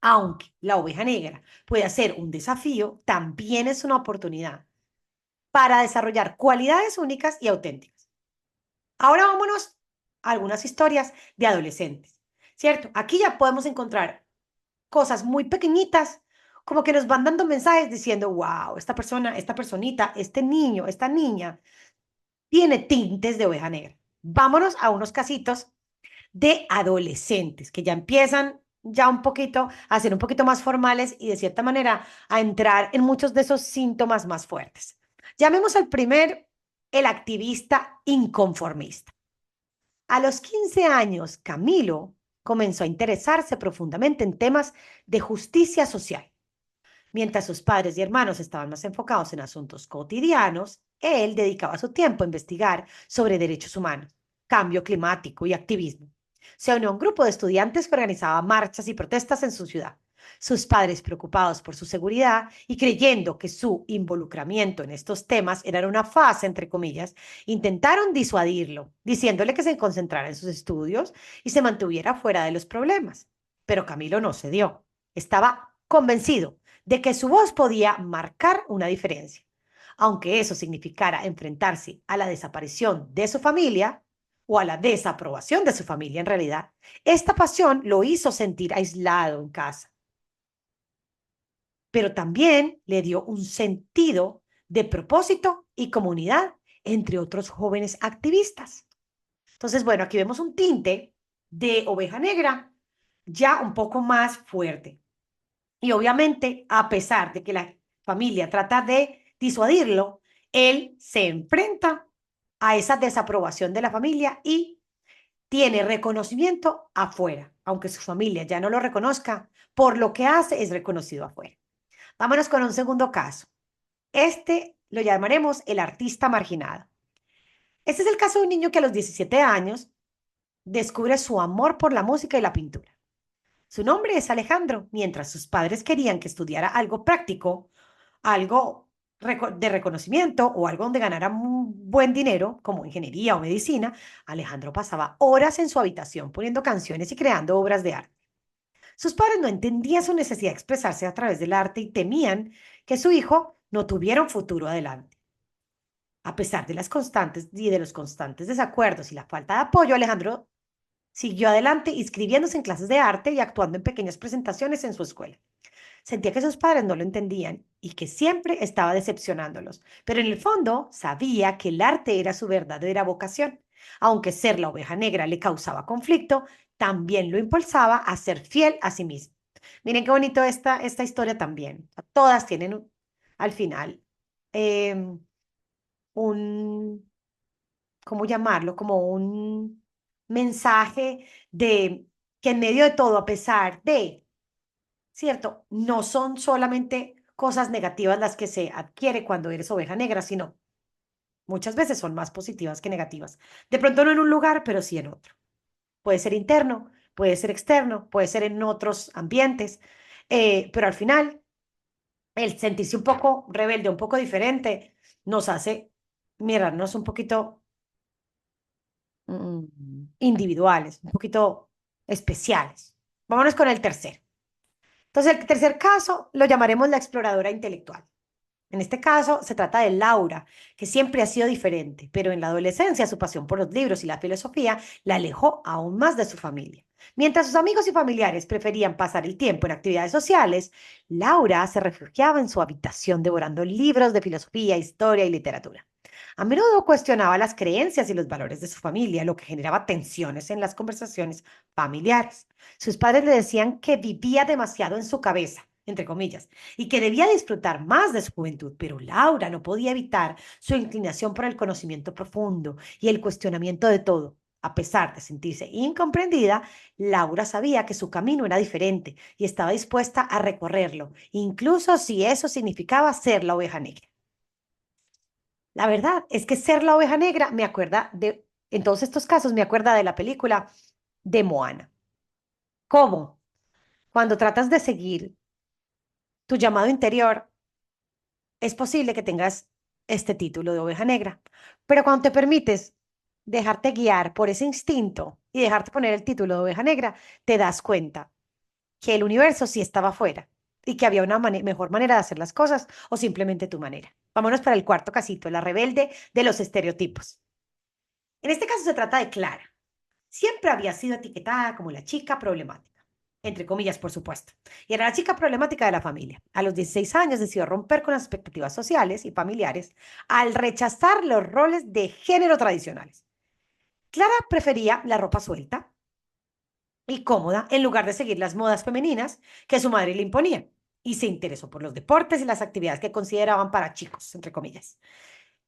Aunque la oveja negra puede ser un desafío, también es una oportunidad para desarrollar cualidades únicas y auténticas. Ahora vámonos a algunas historias de adolescentes, ¿cierto? Aquí ya podemos encontrar cosas muy pequeñitas, como que nos van dando mensajes diciendo, wow, esta persona, esta personita, este niño, esta niña, tiene tintes de oveja negra. Vámonos a unos casitos de adolescentes que ya empiezan ya un poquito a ser un poquito más formales y de cierta manera a entrar en muchos de esos síntomas más fuertes. Llamemos al primer el activista inconformista. A los 15 años, Camilo comenzó a interesarse profundamente en temas de justicia social. Mientras sus padres y hermanos estaban más enfocados en asuntos cotidianos, él dedicaba su tiempo a investigar sobre derechos humanos, cambio climático y activismo. Se unió a un grupo de estudiantes que organizaba marchas y protestas en su ciudad. Sus padres, preocupados por su seguridad y creyendo que su involucramiento en estos temas era una fase, entre comillas, intentaron disuadirlo, diciéndole que se concentrara en sus estudios y se mantuviera fuera de los problemas. Pero Camilo no cedió. Estaba convencido de que su voz podía marcar una diferencia. Aunque eso significara enfrentarse a la desaparición de su familia o a la desaprobación de su familia en realidad, esta pasión lo hizo sentir aislado en casa, pero también le dio un sentido de propósito y comunidad entre otros jóvenes activistas. Entonces, bueno, aquí vemos un tinte de Oveja Negra ya un poco más fuerte. Y obviamente, a pesar de que la familia trata de disuadirlo, él se enfrenta a esa desaprobación de la familia y tiene reconocimiento afuera. Aunque su familia ya no lo reconozca, por lo que hace es reconocido afuera. Vámonos con un segundo caso. Este lo llamaremos el artista marginado. Este es el caso de un niño que a los 17 años descubre su amor por la música y la pintura. Su nombre es Alejandro, mientras sus padres querían que estudiara algo práctico, algo de reconocimiento o algo donde ganara buen dinero, como ingeniería o medicina. Alejandro pasaba horas en su habitación poniendo canciones y creando obras de arte. Sus padres no entendían su necesidad de expresarse a través del arte y temían que su hijo no tuviera un futuro adelante. A pesar de las constantes y de los constantes desacuerdos y la falta de apoyo, Alejandro siguió adelante inscribiéndose en clases de arte y actuando en pequeñas presentaciones en su escuela. Sentía que sus padres no lo entendían y que siempre estaba decepcionándolos, pero en el fondo sabía que el arte era su verdadera vocación. Aunque ser la oveja negra le causaba conflicto, también lo impulsaba a ser fiel a sí mismo. Miren qué bonito esta historia también. Todas tienen al final eh, un, ¿cómo llamarlo? Como un mensaje de que en medio de todo, a pesar de, ¿cierto? No son solamente cosas negativas las que se adquiere cuando eres oveja negra, sino muchas veces son más positivas que negativas. De pronto no en un lugar, pero sí en otro. Puede ser interno, puede ser externo, puede ser en otros ambientes, pero al final el sentirse un poco rebelde, un poco diferente, nos hace mirarnos un poquito individuales, un poquito especiales. Vámonos con el tercero. Entonces, el tercer caso lo llamaremos la exploradora intelectual. En este caso, se trata de Laura, que siempre ha sido diferente, pero en la adolescencia su pasión por los libros y la filosofía la alejó aún más de su familia. Mientras sus amigos y familiares preferían pasar el tiempo en actividades sociales, Laura se refugiaba en su habitación devorando libros de filosofía, historia y literatura. A menudo cuestionaba las creencias y los valores de su familia, lo que generaba tensiones en las conversaciones familiares. Sus padres le decían que vivía demasiado en su cabeza, entre comillas, y que debía disfrutar más de su juventud, pero Laura no podía evitar su inclinación por el conocimiento profundo y el cuestionamiento de todo. A pesar de sentirse incomprendida, Laura sabía que su camino era diferente y estaba dispuesta a recorrerlo, incluso si eso significaba ser la oveja negra. La verdad es que ser la oveja negra me acuerda de, en todos estos casos, me acuerda de la película de Moana. ¿Cómo? Cuando tratas de seguir tu llamado interior, es posible que tengas este título de oveja negra, pero cuando te permites dejarte guiar por ese instinto y dejarte poner el título de oveja negra, te das cuenta que el universo sí estaba afuera y que había una mejor manera de hacer las cosas o simplemente tu manera. Vámonos para el cuarto casito, la rebelde de los estereotipos. En este caso se trata de Clara. Siempre había sido etiquetada como la chica problemática, entre comillas, por supuesto, y era la chica problemática de la familia. A los 16 años decidió romper con las expectativas sociales y familiares al rechazar los roles de género tradicionales. Clara prefería la ropa suelta y cómoda en lugar de seguir las modas femeninas que su madre le imponía, y se interesó por los deportes y las actividades que consideraban para chicos, entre comillas.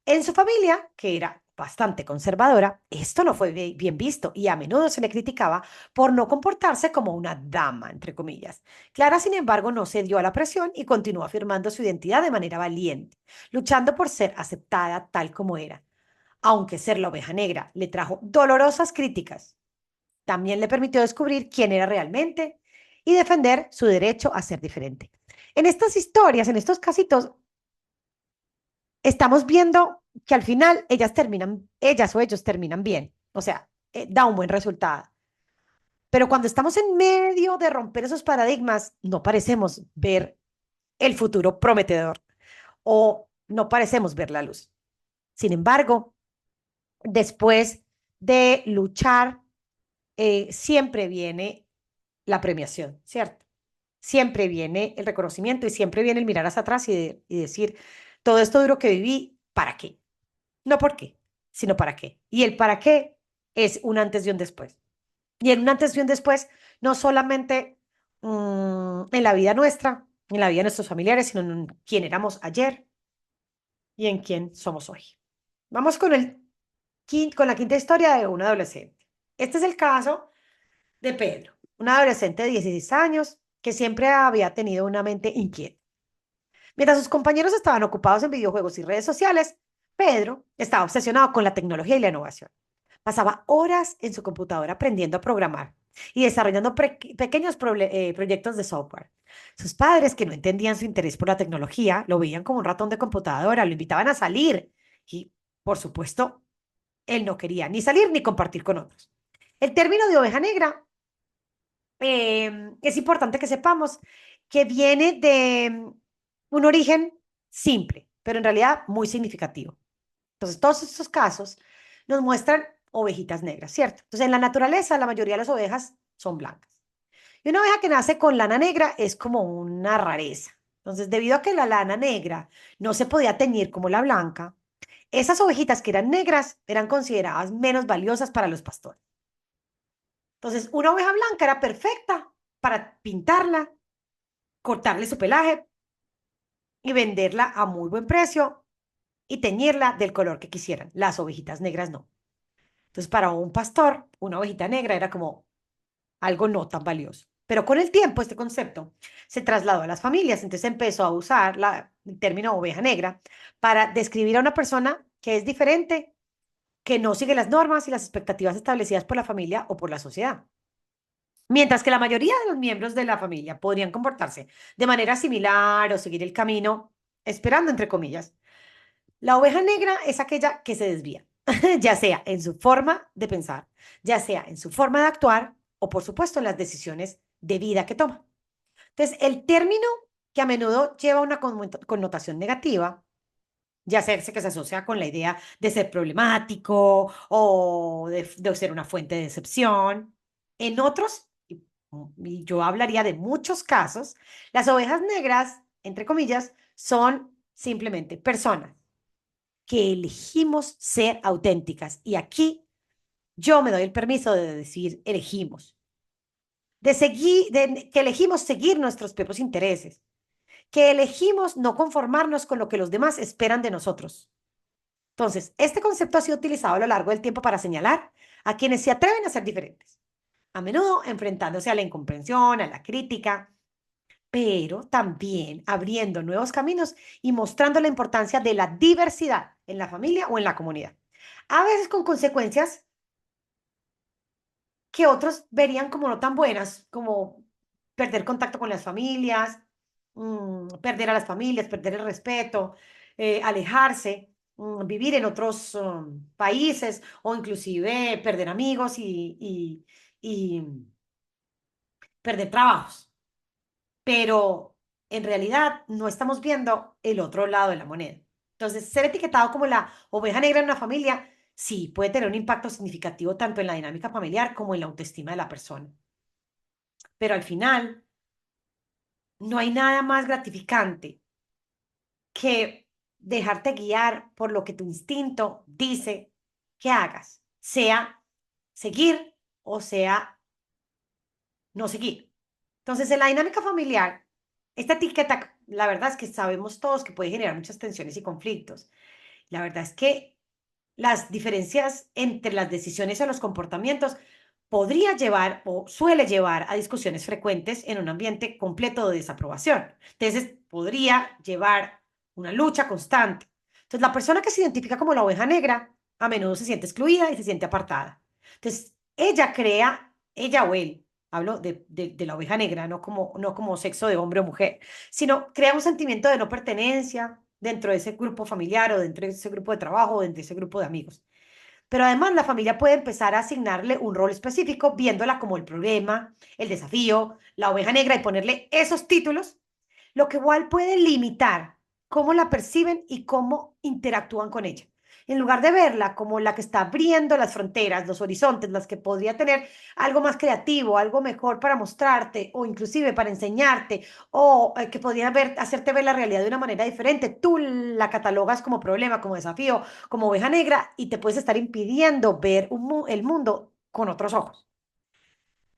En su familia, que era bastante conservadora, esto no fue bien visto y a menudo se le criticaba por no comportarse como una dama, entre comillas. Clara, sin embargo, no cedió a la presión y continuó afirmando su identidad de manera valiente, luchando por ser aceptada tal como era. Aunque ser la oveja negra le trajo dolorosas críticas, también le permitió descubrir quién era realmente y defender su derecho a ser diferente. En estas historias, en estos casitos, estamos viendo que al final ellas o ellos terminan bien, o sea, da un buen resultado. Pero cuando estamos en medio de romper esos paradigmas, no parecemos ver el futuro prometedor o no parecemos ver la luz. Sin embargo, después de luchar, siempre viene la premiación, ¿cierto? Siempre viene el reconocimiento y siempre viene el mirar hacia atrás y decir, todo esto duro que viví, ¿para qué? No por qué, sino para qué. Y el para qué es un antes y un después. Y en un antes y un después, no solamente en la vida nuestra, en la vida de nuestros familiares, sino en quién éramos ayer y en quién somos hoy. Vamos con, con la quinta historia de un adolescente. Este es el caso de Pedro, un adolescente de 16 años que siempre había tenido una mente inquieta. Mientras sus compañeros estaban ocupados en videojuegos y redes sociales, Pedro estaba obsesionado con la tecnología y la innovación. Pasaba horas en su computadora aprendiendo a programar y desarrollando pequeños proyectos de software. Sus padres, que no entendían su interés por la tecnología, lo veían como un ratón de computadora, lo invitaban a salir y, por supuesto, él no quería ni salir ni compartir con otros. El término de oveja negra es importante que sepamos que viene de un origen simple, pero en realidad muy significativo. Entonces, todos estos casos nos muestran ovejitas negras, ¿cierto? Entonces, en la naturaleza, la mayoría de las ovejas son blancas. Y una oveja que nace con lana negra es como una rareza. Entonces, debido a que la lana negra no se podía teñir como la blanca, esas ovejitas que eran negras eran consideradas menos valiosas para los pastores. Entonces, una oveja blanca era perfecta para pintarla, cortarle su pelaje y venderla a muy buen precio y teñirla del color que quisieran. Las ovejitas negras no. Entonces, para un pastor, una ovejita negra era como algo no tan valioso. Pero con el tiempo, este concepto se trasladó a las familias. Entonces, empezó a usar el término oveja negra para describir a una persona que es diferente, que no sigue las normas y las expectativas establecidas por la familia o por la sociedad. Mientras que la mayoría de los miembros de la familia podrían comportarse de manera similar o seguir el camino, esperando entre comillas, la oveja negra es aquella que se desvía, ya sea en su forma de pensar, ya sea en su forma de actuar o por supuesto en las decisiones de vida que toma. Entonces, el término que a menudo lleva una connotación negativa, ya sea que se asocia con la idea de ser problemático o de ser una fuente de decepción. En otros, y yo hablaría de muchos casos, las ovejas negras, entre comillas, son simplemente personas que elegimos ser auténticas. Y aquí yo me doy el permiso de decir elegimos, de seguir, que elegimos seguir nuestros propios intereses, que elegimos no conformarnos con lo que los demás esperan de nosotros. Entonces, este concepto ha sido utilizado a lo largo del tiempo para señalar a quienes se atreven a ser diferentes, a menudo enfrentándose a la incomprensión, a la crítica, pero también abriendo nuevos caminos y mostrando la importancia de la diversidad en la familia o en la comunidad. A veces con consecuencias que otros verían como no tan buenas, como perder contacto con las familias, perder a las familias, perder el respeto, alejarse, vivir en otros países o inclusive perder amigos y perder trabajos. Pero en realidad no estamos viendo el otro lado de la moneda. Entonces, ser etiquetado como la oveja negra en una familia, sí, puede tener un impacto significativo tanto en la dinámica familiar como en la autoestima de la persona. Pero al final, no hay nada más gratificante que dejarte guiar por lo que tu instinto dice que hagas, sea seguir o sea no seguir. Entonces, en la dinámica familiar, esta etiqueta, la verdad es que sabemos todos que puede generar muchas tensiones y conflictos. La verdad es que las diferencias entre las decisiones o los comportamientos podría llevar o suele llevar a discusiones frecuentes en un ambiente completo de desaprobación. Entonces, podría llevar una lucha constante. Entonces, la persona que se identifica como la oveja negra a menudo se siente excluida y se siente apartada. Entonces, ella crea, ella o él, hablo de la oveja negra, no como sexo de hombre o mujer, sino crea un sentimiento de no pertenencia dentro de ese grupo familiar o dentro de ese grupo de trabajo o dentro de ese grupo de amigos. Pero además la familia puede empezar a asignarle un rol específico, viéndola como el problema, el desafío, la oveja negra y ponerle esos títulos, lo que igual puede limitar cómo la perciben y cómo interactúan con ella. En lugar de verla como la que está abriendo las fronteras, los horizontes, las que podría tener algo más creativo, algo mejor para mostrarte o inclusive para enseñarte o que podría hacerte ver la realidad de una manera diferente, tú la catalogas como problema, como desafío, como oveja negra y te puedes estar impidiendo ver el mundo con otros ojos.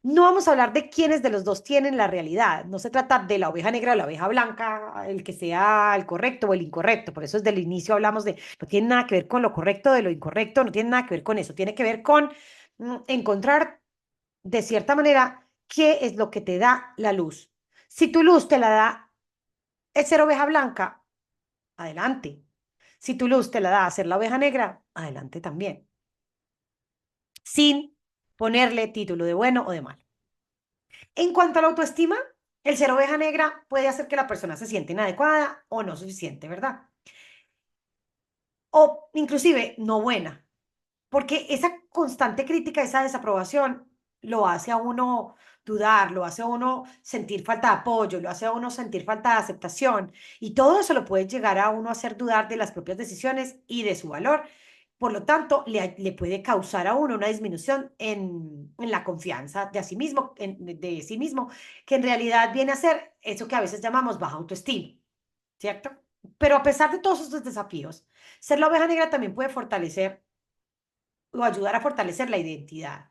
No vamos a hablar de quiénes de los dos tienen la realidad. No se trata de la oveja negra o la oveja blanca, el que sea el correcto o el incorrecto. Por eso desde el inicio hablamos de, no tiene nada que ver con lo correcto de lo incorrecto, no tiene nada que ver con eso. Tiene que ver con encontrar de cierta manera qué es lo que te da la luz. Si tu luz te la da es ser oveja blanca, adelante. Si tu luz te la da ser la oveja negra, adelante también. Sin ponerle título de bueno o de malo. En cuanto a la autoestima, el ser oveja negra puede hacer que la persona se sienta inadecuada o no suficiente, ¿verdad? O inclusive no buena, porque esa constante crítica, esa desaprobación, lo hace a uno dudar, lo hace a uno sentir falta de apoyo, lo hace a uno sentir falta de aceptación, y todo eso lo puede llegar a uno a hacer dudar de las propias decisiones y de su valor. Por lo tanto, le puede causar a uno una disminución en la confianza de sí mismo, de sí mismo, que en realidad viene a ser eso que a veces llamamos baja autoestima, ¿cierto? Pero a pesar de todos estos desafíos, ser la oveja negra también puede fortalecer o ayudar a fortalecer la identidad.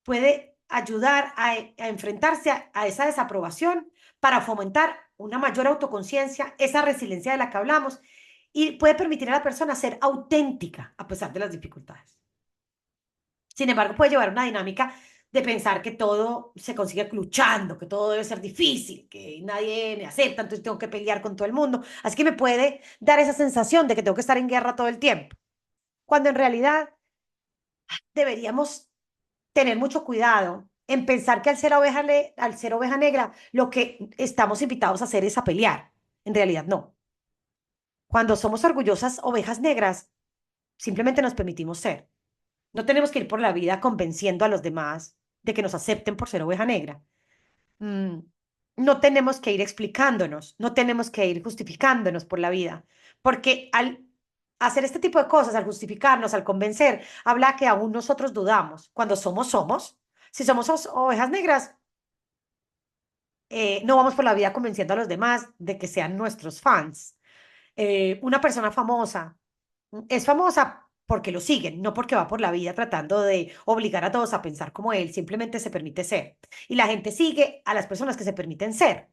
Puede ayudar a enfrentarse a esa desaprobación para fomentar una mayor autoconciencia, esa resiliencia de la que hablamos, y puede permitir a la persona ser auténtica a pesar de las dificultades. Sin embargo, puede llevar una dinámica de pensar que todo se consigue luchando, que todo debe ser difícil, que nadie me acepta, entonces tengo que pelear con todo el mundo. Así que me puede dar esa sensación de que tengo que estar en guerra todo el tiempo, cuando en realidad deberíamos tener mucho cuidado en pensar que al ser oveja negra, lo que estamos invitados a hacer es a pelear. En realidad no. Cuando somos orgullosas ovejas negras, simplemente nos permitimos ser. No tenemos que ir por la vida convenciendo a los demás de que nos acepten por ser oveja negra. Mm, no tenemos que ir explicándonos, no tenemos que ir justificándonos por la vida, porque al hacer este tipo de cosas, al justificarnos, al convencer, habla que aún nosotros dudamos. Cuando somos, somos. Si somos ovejas negras, no vamos por la vida convenciendo a los demás de que sean nuestros fans. Una persona famosa es famosa porque lo siguen, no porque va por la vida tratando de obligar a todos a pensar como él, simplemente se permite ser. Y la gente sigue a las personas que se permiten ser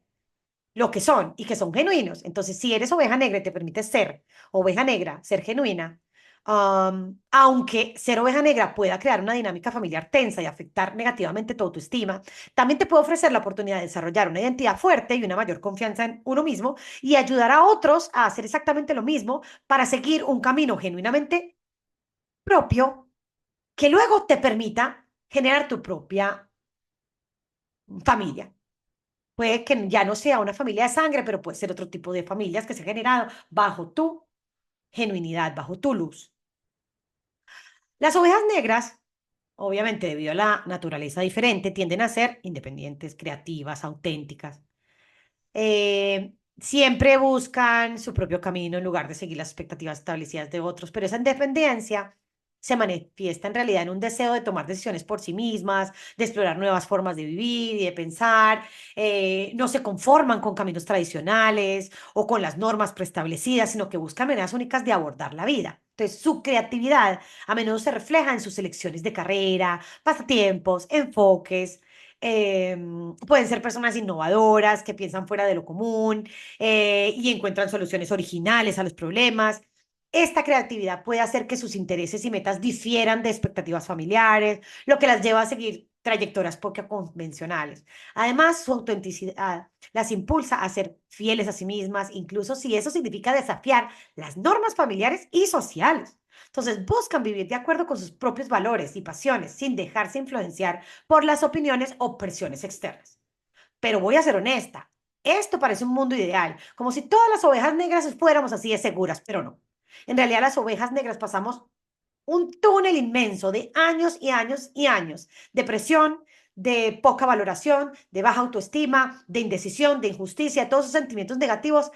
lo que son y que son genuinos. Entonces, si eres oveja negra y te permites ser oveja negra, ser genuina, aunque ser oveja negra pueda crear una dinámica familiar tensa y afectar negativamente tu autoestima, también te puede ofrecer la oportunidad de desarrollar una identidad fuerte y una mayor confianza en uno mismo y ayudar a otros a hacer exactamente lo mismo para seguir un camino genuinamente propio que luego te permita generar tu propia familia. Puede que ya no sea una familia de sangre, pero puede ser otro tipo de familias que se han generado bajo tu genuinidad, bajo tu luz. Las ovejas negras, obviamente debido a la naturaleza diferente, tienden a ser independientes, creativas, auténticas. Siempre buscan su propio camino en lugar de seguir las expectativas establecidas de otros, pero esa independencia se manifiesta en realidad en un deseo de tomar decisiones por sí mismas, de explorar nuevas formas de vivir y de pensar. No se conforman con caminos tradicionales o con las normas preestablecidas, sino que buscan maneras únicas de abordar la vida. Entonces, su creatividad a menudo se refleja en sus elecciones de carrera, pasatiempos, enfoques. Pueden ser personas innovadoras que piensan fuera de lo común y encuentran soluciones originales a los problemas. Esta creatividad puede hacer que sus intereses y metas difieran de expectativas familiares, lo que las lleva a seguir trayectorias poco convencionales. Además, su autenticidad las impulsa a ser fieles a sí mismas, incluso si eso significa desafiar las normas familiares y sociales. Entonces, buscan vivir de acuerdo con sus propios valores y pasiones, sin dejarse influenciar por las opiniones o presiones externas. Pero voy a ser honesta, esto parece un mundo ideal, como si todas las ovejas negras fuéramos así de seguras, pero no. En realidad, las ovejas negras pasamos un túnel inmenso de años y años y años de presión, de poca valoración, de baja autoestima, de indecisión, de injusticia, todos esos sentimientos negativos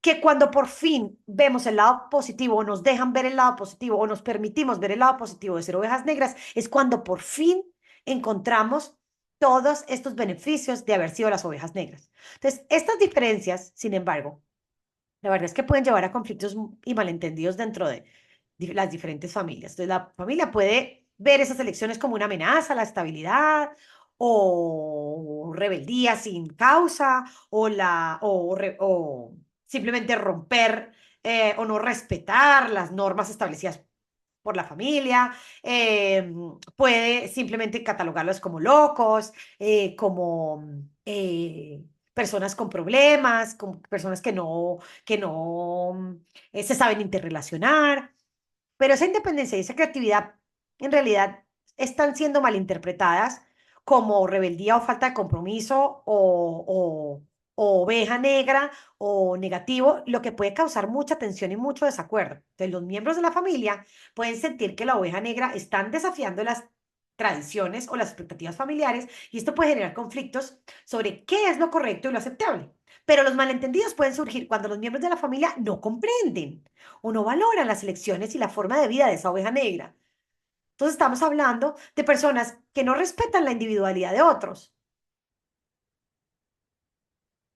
que cuando por fin vemos el lado positivo o nos dejan ver el lado positivo o nos permitimos ver el lado positivo de ser ovejas negras, es cuando por fin encontramos todos estos beneficios de haber sido las ovejas negras. Entonces, estas diferencias, sin embargo, la verdad es que pueden llevar a conflictos y malentendidos dentro de las diferentes familias. Entonces, la familia puede ver esas elecciones como una amenaza a la estabilidad o rebeldía sin causa o simplemente romper o no respetar las normas establecidas por la familia, puede simplemente catalogarlos como locos, como personas con problemas, como personas que no se saben interrelacionar, pero esa independencia y esa creatividad en realidad están siendo malinterpretadas como rebeldía o falta de compromiso o oveja negra o negativo, lo que puede causar mucha tensión y mucho desacuerdo. Entonces, los miembros de la familia pueden sentir que la oveja negra están desafiando las tradiciones o las expectativas familiares y esto puede generar conflictos sobre qué es lo correcto y lo aceptable. Pero los malentendidos pueden surgir cuando los miembros de la familia no comprenden o no valoran las elecciones y la forma de vida de esa oveja negra. Entonces estamos hablando de personas que no respetan la individualidad de otros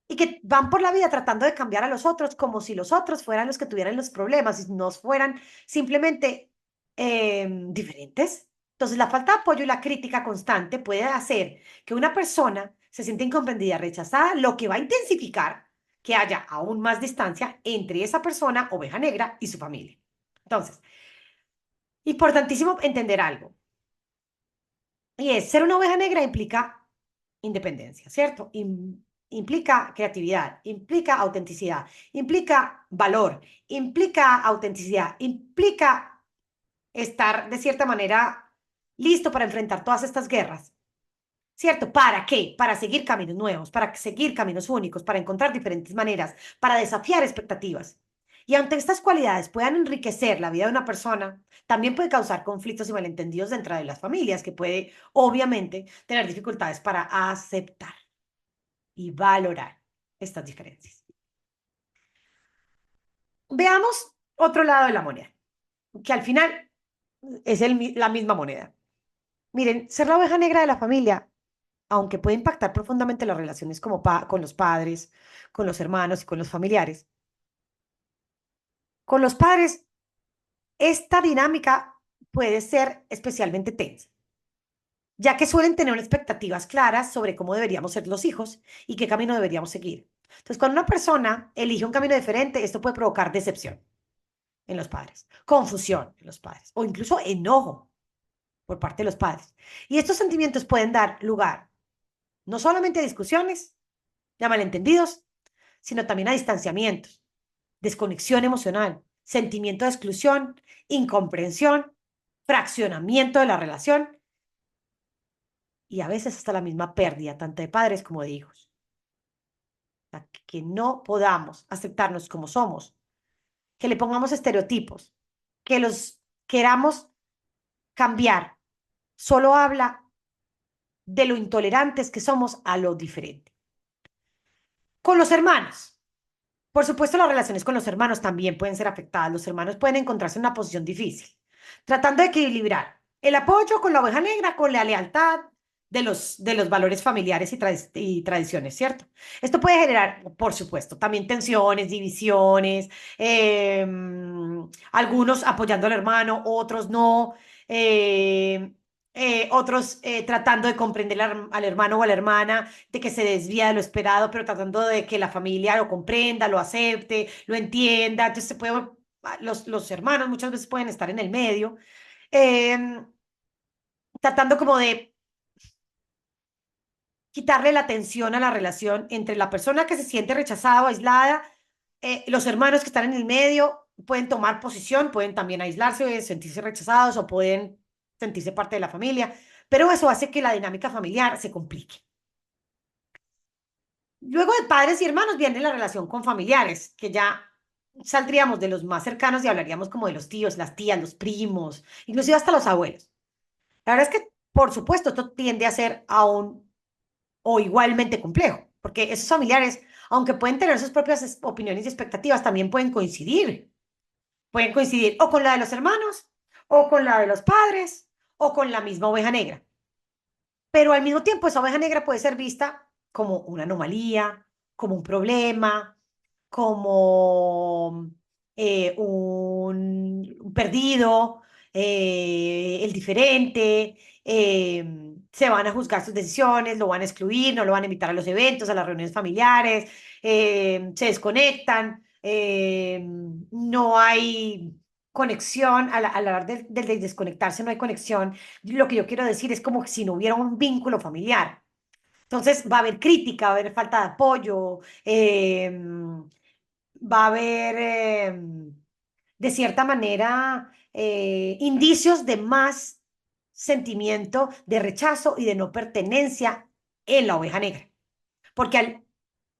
y que van por la vida tratando de cambiar a los otros como si los otros fueran los que tuvieran los problemas y no fueran simplemente diferentes. Entonces, la falta de apoyo y la crítica constante puede hacer que una persona se sienta incomprendida, rechazada, lo que va a intensificar que haya aún más distancia entre esa persona, oveja negra, y su familia. Entonces, importantísimo entender algo. Y es, ser una oveja negra implica independencia, ¿cierto? Implica creatividad, implica autenticidad, implica valor, implica autenticidad, implica estar de cierta manera listo para enfrentar todas estas guerras, ¿cierto? ¿Para qué? Para seguir caminos nuevos, para seguir caminos únicos, para encontrar diferentes maneras, para desafiar expectativas. Y aunque estas cualidades puedan enriquecer la vida de una persona, también puede causar conflictos y malentendidos dentro de las familias, que puede, obviamente, tener dificultades para aceptar y valorar estas diferencias. Veamos otro lado de la moneda, que al final es la misma moneda. Miren, ser la oveja negra de la familia, aunque puede impactar profundamente las relaciones con los padres, con los hermanos y con los familiares, con los padres esta dinámica puede ser especialmente tensa, ya que suelen tener expectativas claras sobre cómo deberíamos ser los hijos y qué camino deberíamos seguir. Entonces, cuando una persona elige un camino diferente, esto puede provocar decepción en los padres, confusión en los padres o incluso enojo por parte de los padres. Y estos sentimientos pueden dar lugar no solamente a discusiones, a malentendidos, sino también a distanciamientos, desconexión emocional, sentimiento de exclusión, incomprensión, fraccionamiento de la relación y a veces hasta la misma pérdida, tanto de padres como de hijos. O sea, que no podamos aceptarnos como somos, que le pongamos estereotipos, que los queramos cambiar, solo habla de lo intolerantes que somos a lo diferente. Con los hermanos. Por supuesto, las relaciones con los hermanos también pueden ser afectadas. Los hermanos pueden encontrarse en una posición difícil, tratando de equilibrar el apoyo con la oveja negra, con la lealtad de los valores familiares y tradiciones, ¿cierto? Esto puede generar, por supuesto, también tensiones, divisiones, algunos apoyando al hermano, otros no. eh, Otros tratando de comprender al hermano o a la hermana, de que se desvía de lo esperado, pero tratando de que la familia lo comprenda, lo acepte, lo entienda. Entonces se puede los hermanos muchas veces pueden estar en el medio, em, tratando como de quitarle la atención a la relación entre la persona que se siente rechazada o aislada, los hermanos que están en el medio pueden tomar posición, pueden también aislarse, sentirse rechazados o pueden sentirse parte de la familia, pero eso hace que la dinámica familiar se complique. Luego de padres y hermanos viene la relación con familiares, que ya saldríamos de los más cercanos y hablaríamos como de los tíos, las tías, los primos, inclusive hasta los abuelos. La verdad es que, por supuesto, esto tiende a ser aún o igualmente complejo, porque esos familiares, aunque pueden tener sus propias opiniones y expectativas, también pueden coincidir. Pueden coincidir o con la de los hermanos, o con la de los padres, o con la misma oveja negra. Pero al mismo tiempo, esa oveja negra puede ser vista como una anomalía, como un problema, como un perdido, el diferente. Se van a juzgar sus decisiones, lo van a excluir, no lo van a invitar a los eventos, a las reuniones familiares, se desconectan, no hay conexión, al hablar de desconectarse no hay conexión. Lo que yo quiero decir es como si no hubiera un vínculo familiar. Entonces va a haber crítica, va a haber falta de apoyo, va a haber, de cierta manera, indicios de más sentimiento de rechazo y de no pertenencia en la oveja negra. Porque al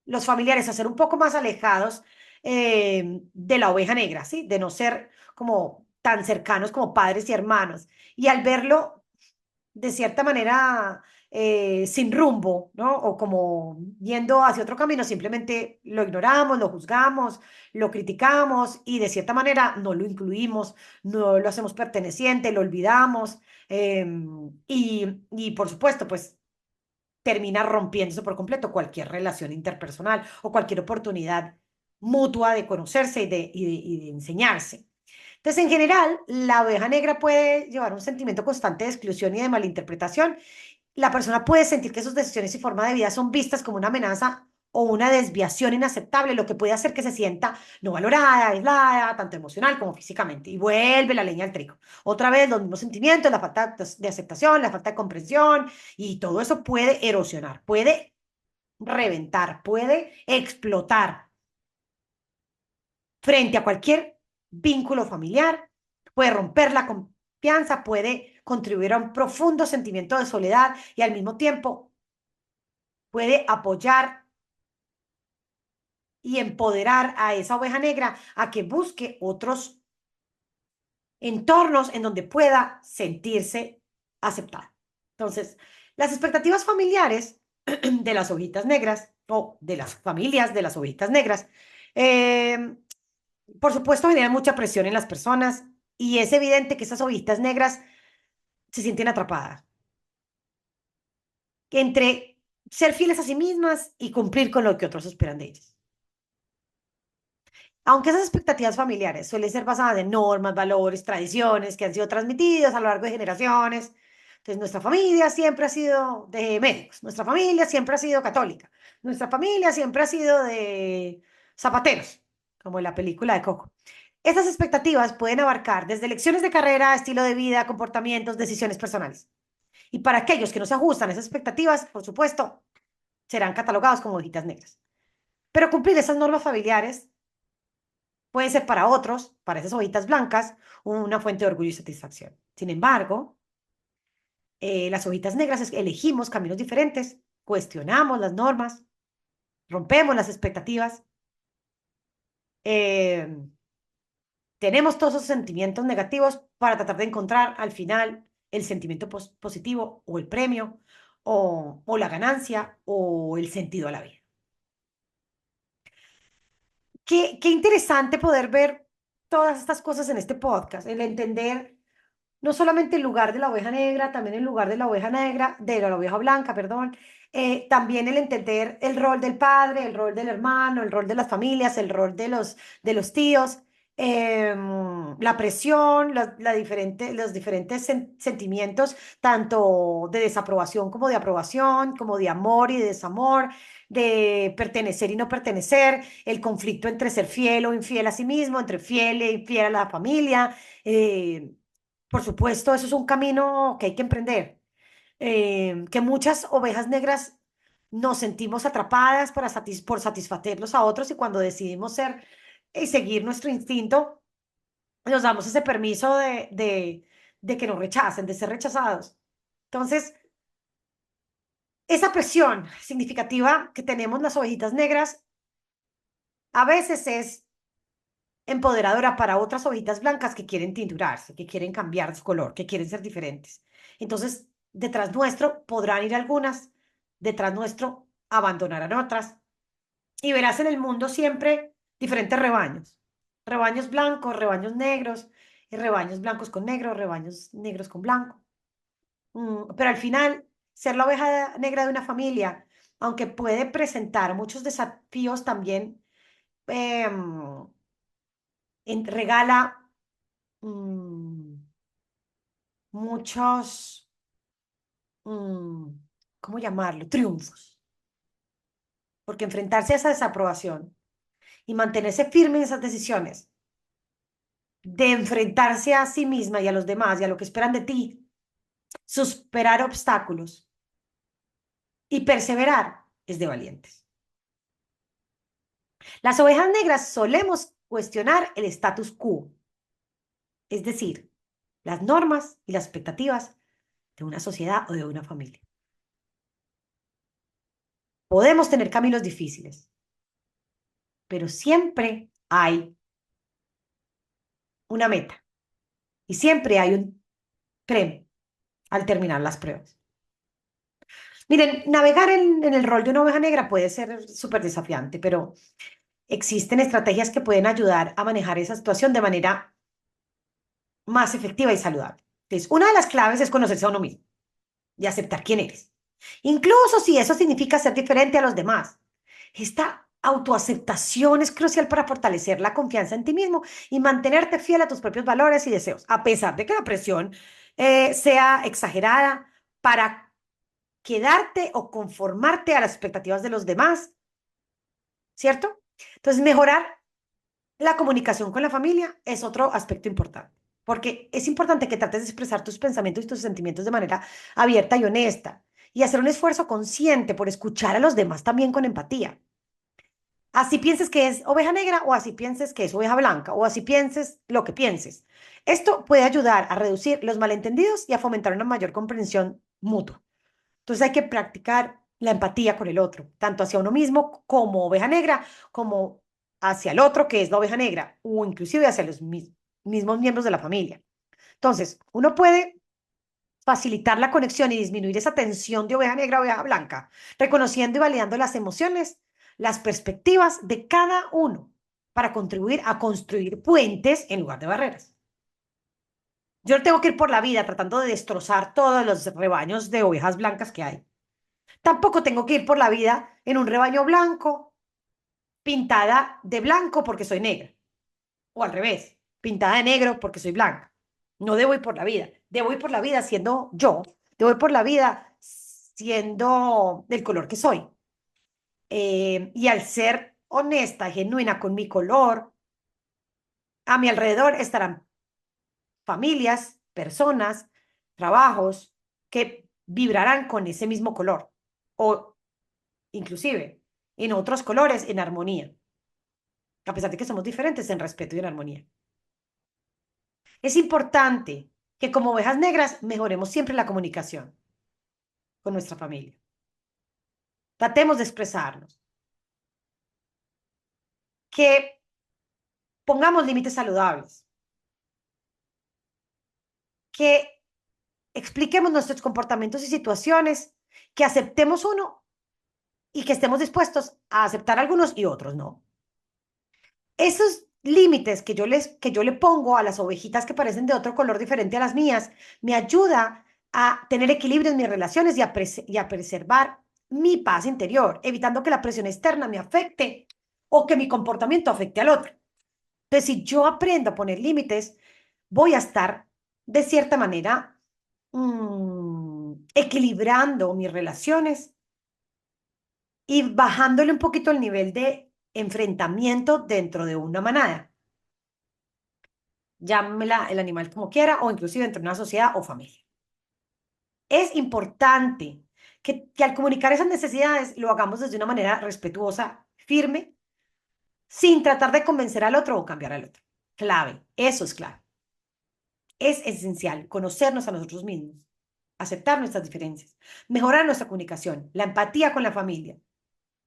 los familiares a ser un poco más alejados de la oveja negra, ¿sí? De no ser como tan cercanos como padres y hermanos. Y al verlo de cierta manera sin rumbo, ¿no? O como yendo hacia otro camino, simplemente lo ignoramos, lo juzgamos, lo criticamos y de cierta manera no lo incluimos, no lo hacemos perteneciente, lo olvidamos. Y por supuesto, pues termina rompiéndose por completo cualquier relación interpersonal o cualquier oportunidad mutua de conocerse y de enseñarse. Entonces, en general, la oveja negra puede llevar un sentimiento constante de exclusión y de malinterpretación. La persona puede sentir que sus decisiones y forma de vida son vistas como una amenaza o una desviación inaceptable, lo que puede hacer que se sienta no valorada, aislada, tanto emocional como físicamente. Y vuelve la leña al trigo. Otra vez los mismos sentimientos, la falta de aceptación, la falta de comprensión, y todo eso puede erosionar, puede reventar, puede explotar frente a cualquier vínculo familiar, puede romper la confianza, puede contribuir a un profundo sentimiento de soledad y al mismo tiempo puede apoyar y empoderar a esa oveja negra a que busque otros entornos en donde pueda sentirse aceptada. Entonces, las expectativas familiares de las ovejitas negras o de las familias de las ovejitas negras, eh, por supuesto, generan mucha presión en las personas y es evidente que esas ovejitas negras se sienten atrapadas entre ser fieles a sí mismas y cumplir con lo que otros esperan de ellas. Aunque esas expectativas familiares suelen ser basadas en normas, valores, tradiciones que han sido transmitidas a lo largo de generaciones. Entonces, nuestra familia siempre ha sido de médicos, nuestra familia siempre ha sido católica, nuestra familia siempre ha sido de zapateros, como en la película de Coco. Estas expectativas pueden abarcar desde elecciones de carrera, estilo de vida, comportamientos, decisiones personales. Y para aquellos que no se ajustan a esas expectativas, por supuesto, serán catalogados como hojitas negras. Pero cumplir esas normas familiares puede ser para otros, para esas hojitas blancas, una fuente de orgullo y satisfacción. Sin embargo, las hojitas negras elegimos caminos diferentes, cuestionamos las normas, rompemos las expectativas, eh, tenemos todos esos sentimientos negativos para tratar de encontrar al final el sentimiento positivo o el premio o la ganancia o el sentido a la vida. Qué interesante poder ver todas estas cosas en este podcast, el entender no solamente el lugar de la oveja negra, también el lugar de la oveja negra, de la oveja blanca, perdón, también el entender el rol del padre, el rol del hermano, el rol de las familias, el rol de los tíos, la presión, los diferentes sentimientos, tanto de desaprobación como de aprobación, como de amor y de desamor, de pertenecer y no pertenecer, el conflicto entre ser fiel o infiel a sí mismo, entre fiel e infiel a la familia. eh, por supuesto, eso es un camino que hay que emprender, que muchas ovejas negras nos sentimos atrapadas por satisfacerlos a otros y cuando decidimos ser y seguir nuestro instinto, nos damos ese permiso de que nos rechacen, de ser rechazados. Entonces, esa presión significativa que tenemos las ovejitas negras a veces es empoderadora para otras ovejitas blancas que quieren tinturarse, que quieren cambiar su color, que quieren ser diferentes. Entonces, detrás nuestro podrán ir algunas, detrás nuestro abandonarán otras y verás en el mundo siempre diferentes rebaños. Rebaños blancos, rebaños negros, y rebaños blancos con negro, rebaños negros con blanco. Pero al final, ser la oveja negra de una familia, aunque puede presentar muchos desafíos también, em, regala mm, muchos, mm, ¿cómo llamarlo? Triunfos. Porque enfrentarse a esa desaprobación y mantenerse firme en esas decisiones, de enfrentarse a sí misma y a los demás y a lo que esperan de ti, superar obstáculos y perseverar, es de valientes. Las ovejas negras solemos cuestionar el status quo, es decir, las normas y las expectativas de una sociedad o de una familia. Podemos tener caminos difíciles, pero siempre hay una meta y siempre hay un premio al terminar las pruebas. Miren, navegar en el rol de una oveja negra puede ser súper desafiante, pero existen estrategias que pueden ayudar a manejar esa situación de manera más efectiva y saludable. Entonces, una de las claves es conocerse a uno mismo y aceptar quién eres, incluso si eso significa ser diferente a los demás. Esta autoaceptación es crucial para fortalecer la confianza en ti mismo y mantenerte fiel a tus propios valores y deseos, a pesar de que la presión sea exagerada para quedarte o conformarte a las expectativas de los demás, ¿cierto? Entonces, mejorar la comunicación con la familia es otro aspecto importante, porque es importante que trates de expresar tus pensamientos y tus sentimientos de manera abierta y honesta y hacer un esfuerzo consciente por escuchar a los demás también con empatía. Así pienses que es oveja negra o así pienses que es oveja blanca o así pienses lo que pienses. Esto puede ayudar a reducir los malentendidos y a fomentar una mayor comprensión mutua. Entonces hay que practicar la empatía con el otro, tanto hacia uno mismo como oveja negra, como hacia el otro que es la oveja negra, o inclusive hacia los mismos miembros de la familia. Entonces, uno puede facilitar la conexión y disminuir esa tensión de oveja negra a oveja blanca, reconociendo y validando las emociones, las perspectivas de cada uno para contribuir a construir puentes en lugar de barreras. Yo no tengo que ir por la vida tratando de destrozar todos los rebaños de ovejas blancas que hay. Tampoco tengo que ir por la vida en un rebaño blanco, pintada de blanco porque soy negra. O al revés, pintada de negro porque soy blanca. No debo ir por la vida. Debo ir por la vida siendo yo. Debo ir por la vida siendo del color que soy. Y al ser honesta y genuina con mi color, a mi alrededor estarán familias, personas, trabajos que vibrarán con ese mismo color. O inclusive en otros colores en armonía, a pesar de que somos diferentes en respeto y en armonía. Es importante que como ovejas negras mejoremos siempre la comunicación con nuestra familia. Tratemos de expresarnos, que pongamos límites saludables, que expliquemos nuestros comportamientos y situaciones, que aceptemos uno y que estemos dispuestos a aceptar algunos y otros no. Esos límites que yo le pongo a las ovejitas que parecen de otro color diferente a las mías, me ayuda a tener equilibrio en mis relaciones y a preservar mi paz interior, evitando que la presión externa me afecte o que mi comportamiento afecte al otro. Entonces, si yo aprendo a poner límites, voy a estar de cierta manera equilibrando mis relaciones y bajándole un poquito el nivel de enfrentamiento dentro de una manada. Llámela el animal como quiera o inclusive dentro de una sociedad o familia. Es importante que al comunicar esas necesidades lo hagamos desde una manera respetuosa, firme, sin tratar de convencer al otro o cambiar al otro. Clave, eso es clave. Es esencial conocernos a nosotros mismos, aceptar nuestras diferencias, mejorar nuestra comunicación, la empatía con la familia,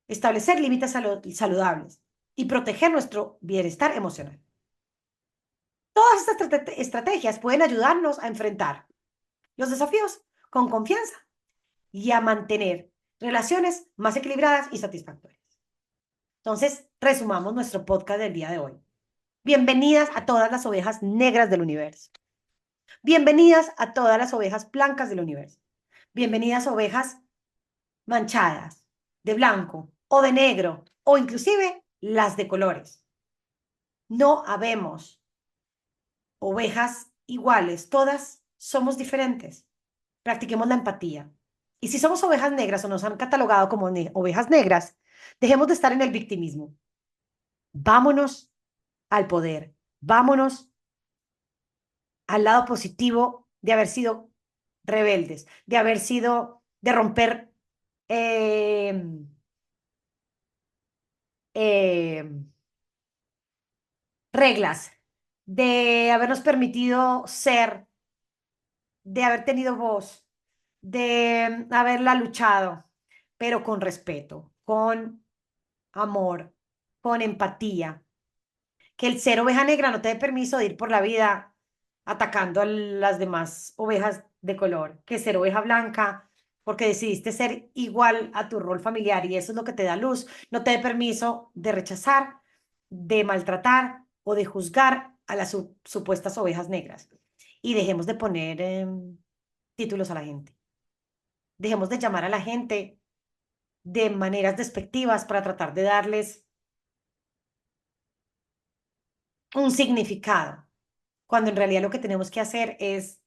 establecer límites saludables y proteger nuestro bienestar emocional. Todas estas estrategias pueden ayudarnos a enfrentar los desafíos con confianza y a mantener relaciones más equilibradas y satisfactorias. Entonces, resumamos nuestro podcast del día de hoy. Bienvenidas a todas las ovejas negras del universo. Bienvenidas a todas las ovejas blancas del universo. Bienvenidas ovejas manchadas, de blanco o de negro, o inclusive las de colores. No habemos ovejas iguales, todas somos diferentes. Practiquemos la empatía. Y si somos ovejas negras o nos han catalogado como ovejas negras, dejemos de estar en el victimismo. Vámonos al poder, vámonos al lado positivo de haber sido rebeldes, de romper eh, eh, reglas, de habernos permitido ser, de haber tenido voz, de haberla luchado, pero con respeto, con amor, con empatía. Que el ser oveja negra no te dé permiso de ir por la vida atacando a las demás ovejas de color, que ser oveja blanca, porque decidiste ser igual a tu rol familiar y eso es lo que te da luz, no te dé permiso de rechazar, de maltratar o de juzgar a las supuestas ovejas negras. Y dejemos de poner títulos a la gente. Dejemos de llamar a la gente de maneras despectivas para tratar de darles un significado, cuando en realidad lo que tenemos que hacer es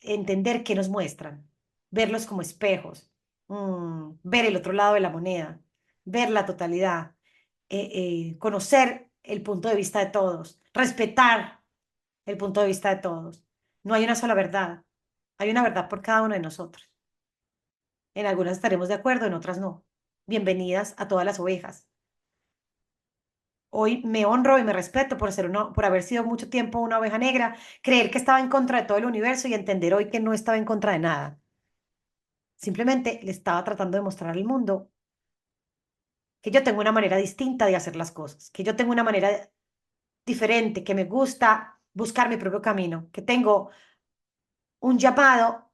entender qué nos muestran, verlos como espejos, ver el otro lado de la moneda, ver la totalidad, conocer el punto de vista de todos, respetar el punto de vista de todos. No hay una sola verdad, hay una verdad por cada uno de nosotros. En algunas estaremos de acuerdo, en otras no. Bienvenidas a todas las ovejas. Hoy me honro y me respeto por haber sido mucho tiempo una oveja negra, creer que estaba en contra de todo el universo y entender hoy que no estaba en contra de nada. Simplemente le estaba tratando de mostrar al mundo que yo tengo una manera distinta de hacer las cosas, que yo tengo una manera diferente, que me gusta buscar mi propio camino, que tengo un llamado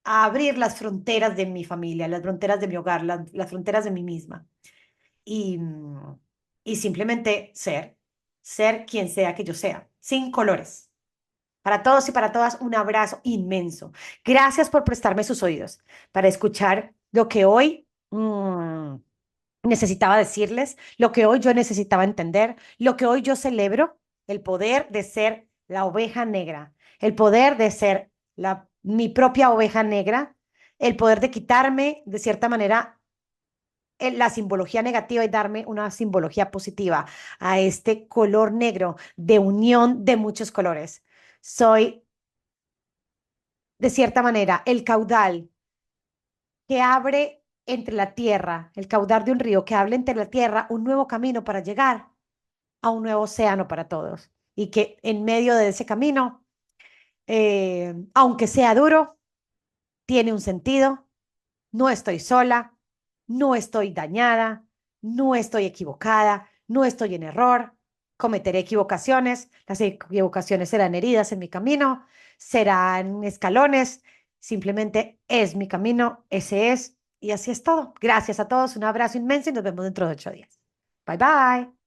a abrir las fronteras de mi familia, las fronteras de mi hogar, las fronteras de mí misma. Y, y simplemente ser quien sea que yo sea, sin colores. Para todos y para todas, un abrazo inmenso. Gracias por prestarme sus oídos para escuchar lo que hoy necesitaba decirles, lo que hoy yo necesitaba entender, lo que hoy yo celebro, el poder de ser la oveja negra, el poder de ser mi propia oveja negra, el poder de quitarme, de cierta manera, la simbología negativa y darme una simbología positiva a este color negro de unión de muchos colores. Soy, de cierta manera, el caudal que abre entre la tierra, el caudal de un río que abre entre la tierra un nuevo camino para llegar a un nuevo océano para todos. Y que en medio de ese camino, aunque sea duro, tiene un sentido. No estoy sola, no estoy dañada, no estoy equivocada, no estoy en error. Cometeré equivocaciones, las equivocaciones serán heridas en mi camino, serán escalones, simplemente es mi camino, ese es, y así es todo. Gracias a todos, un abrazo inmenso y nos vemos dentro de 8 días. Bye bye.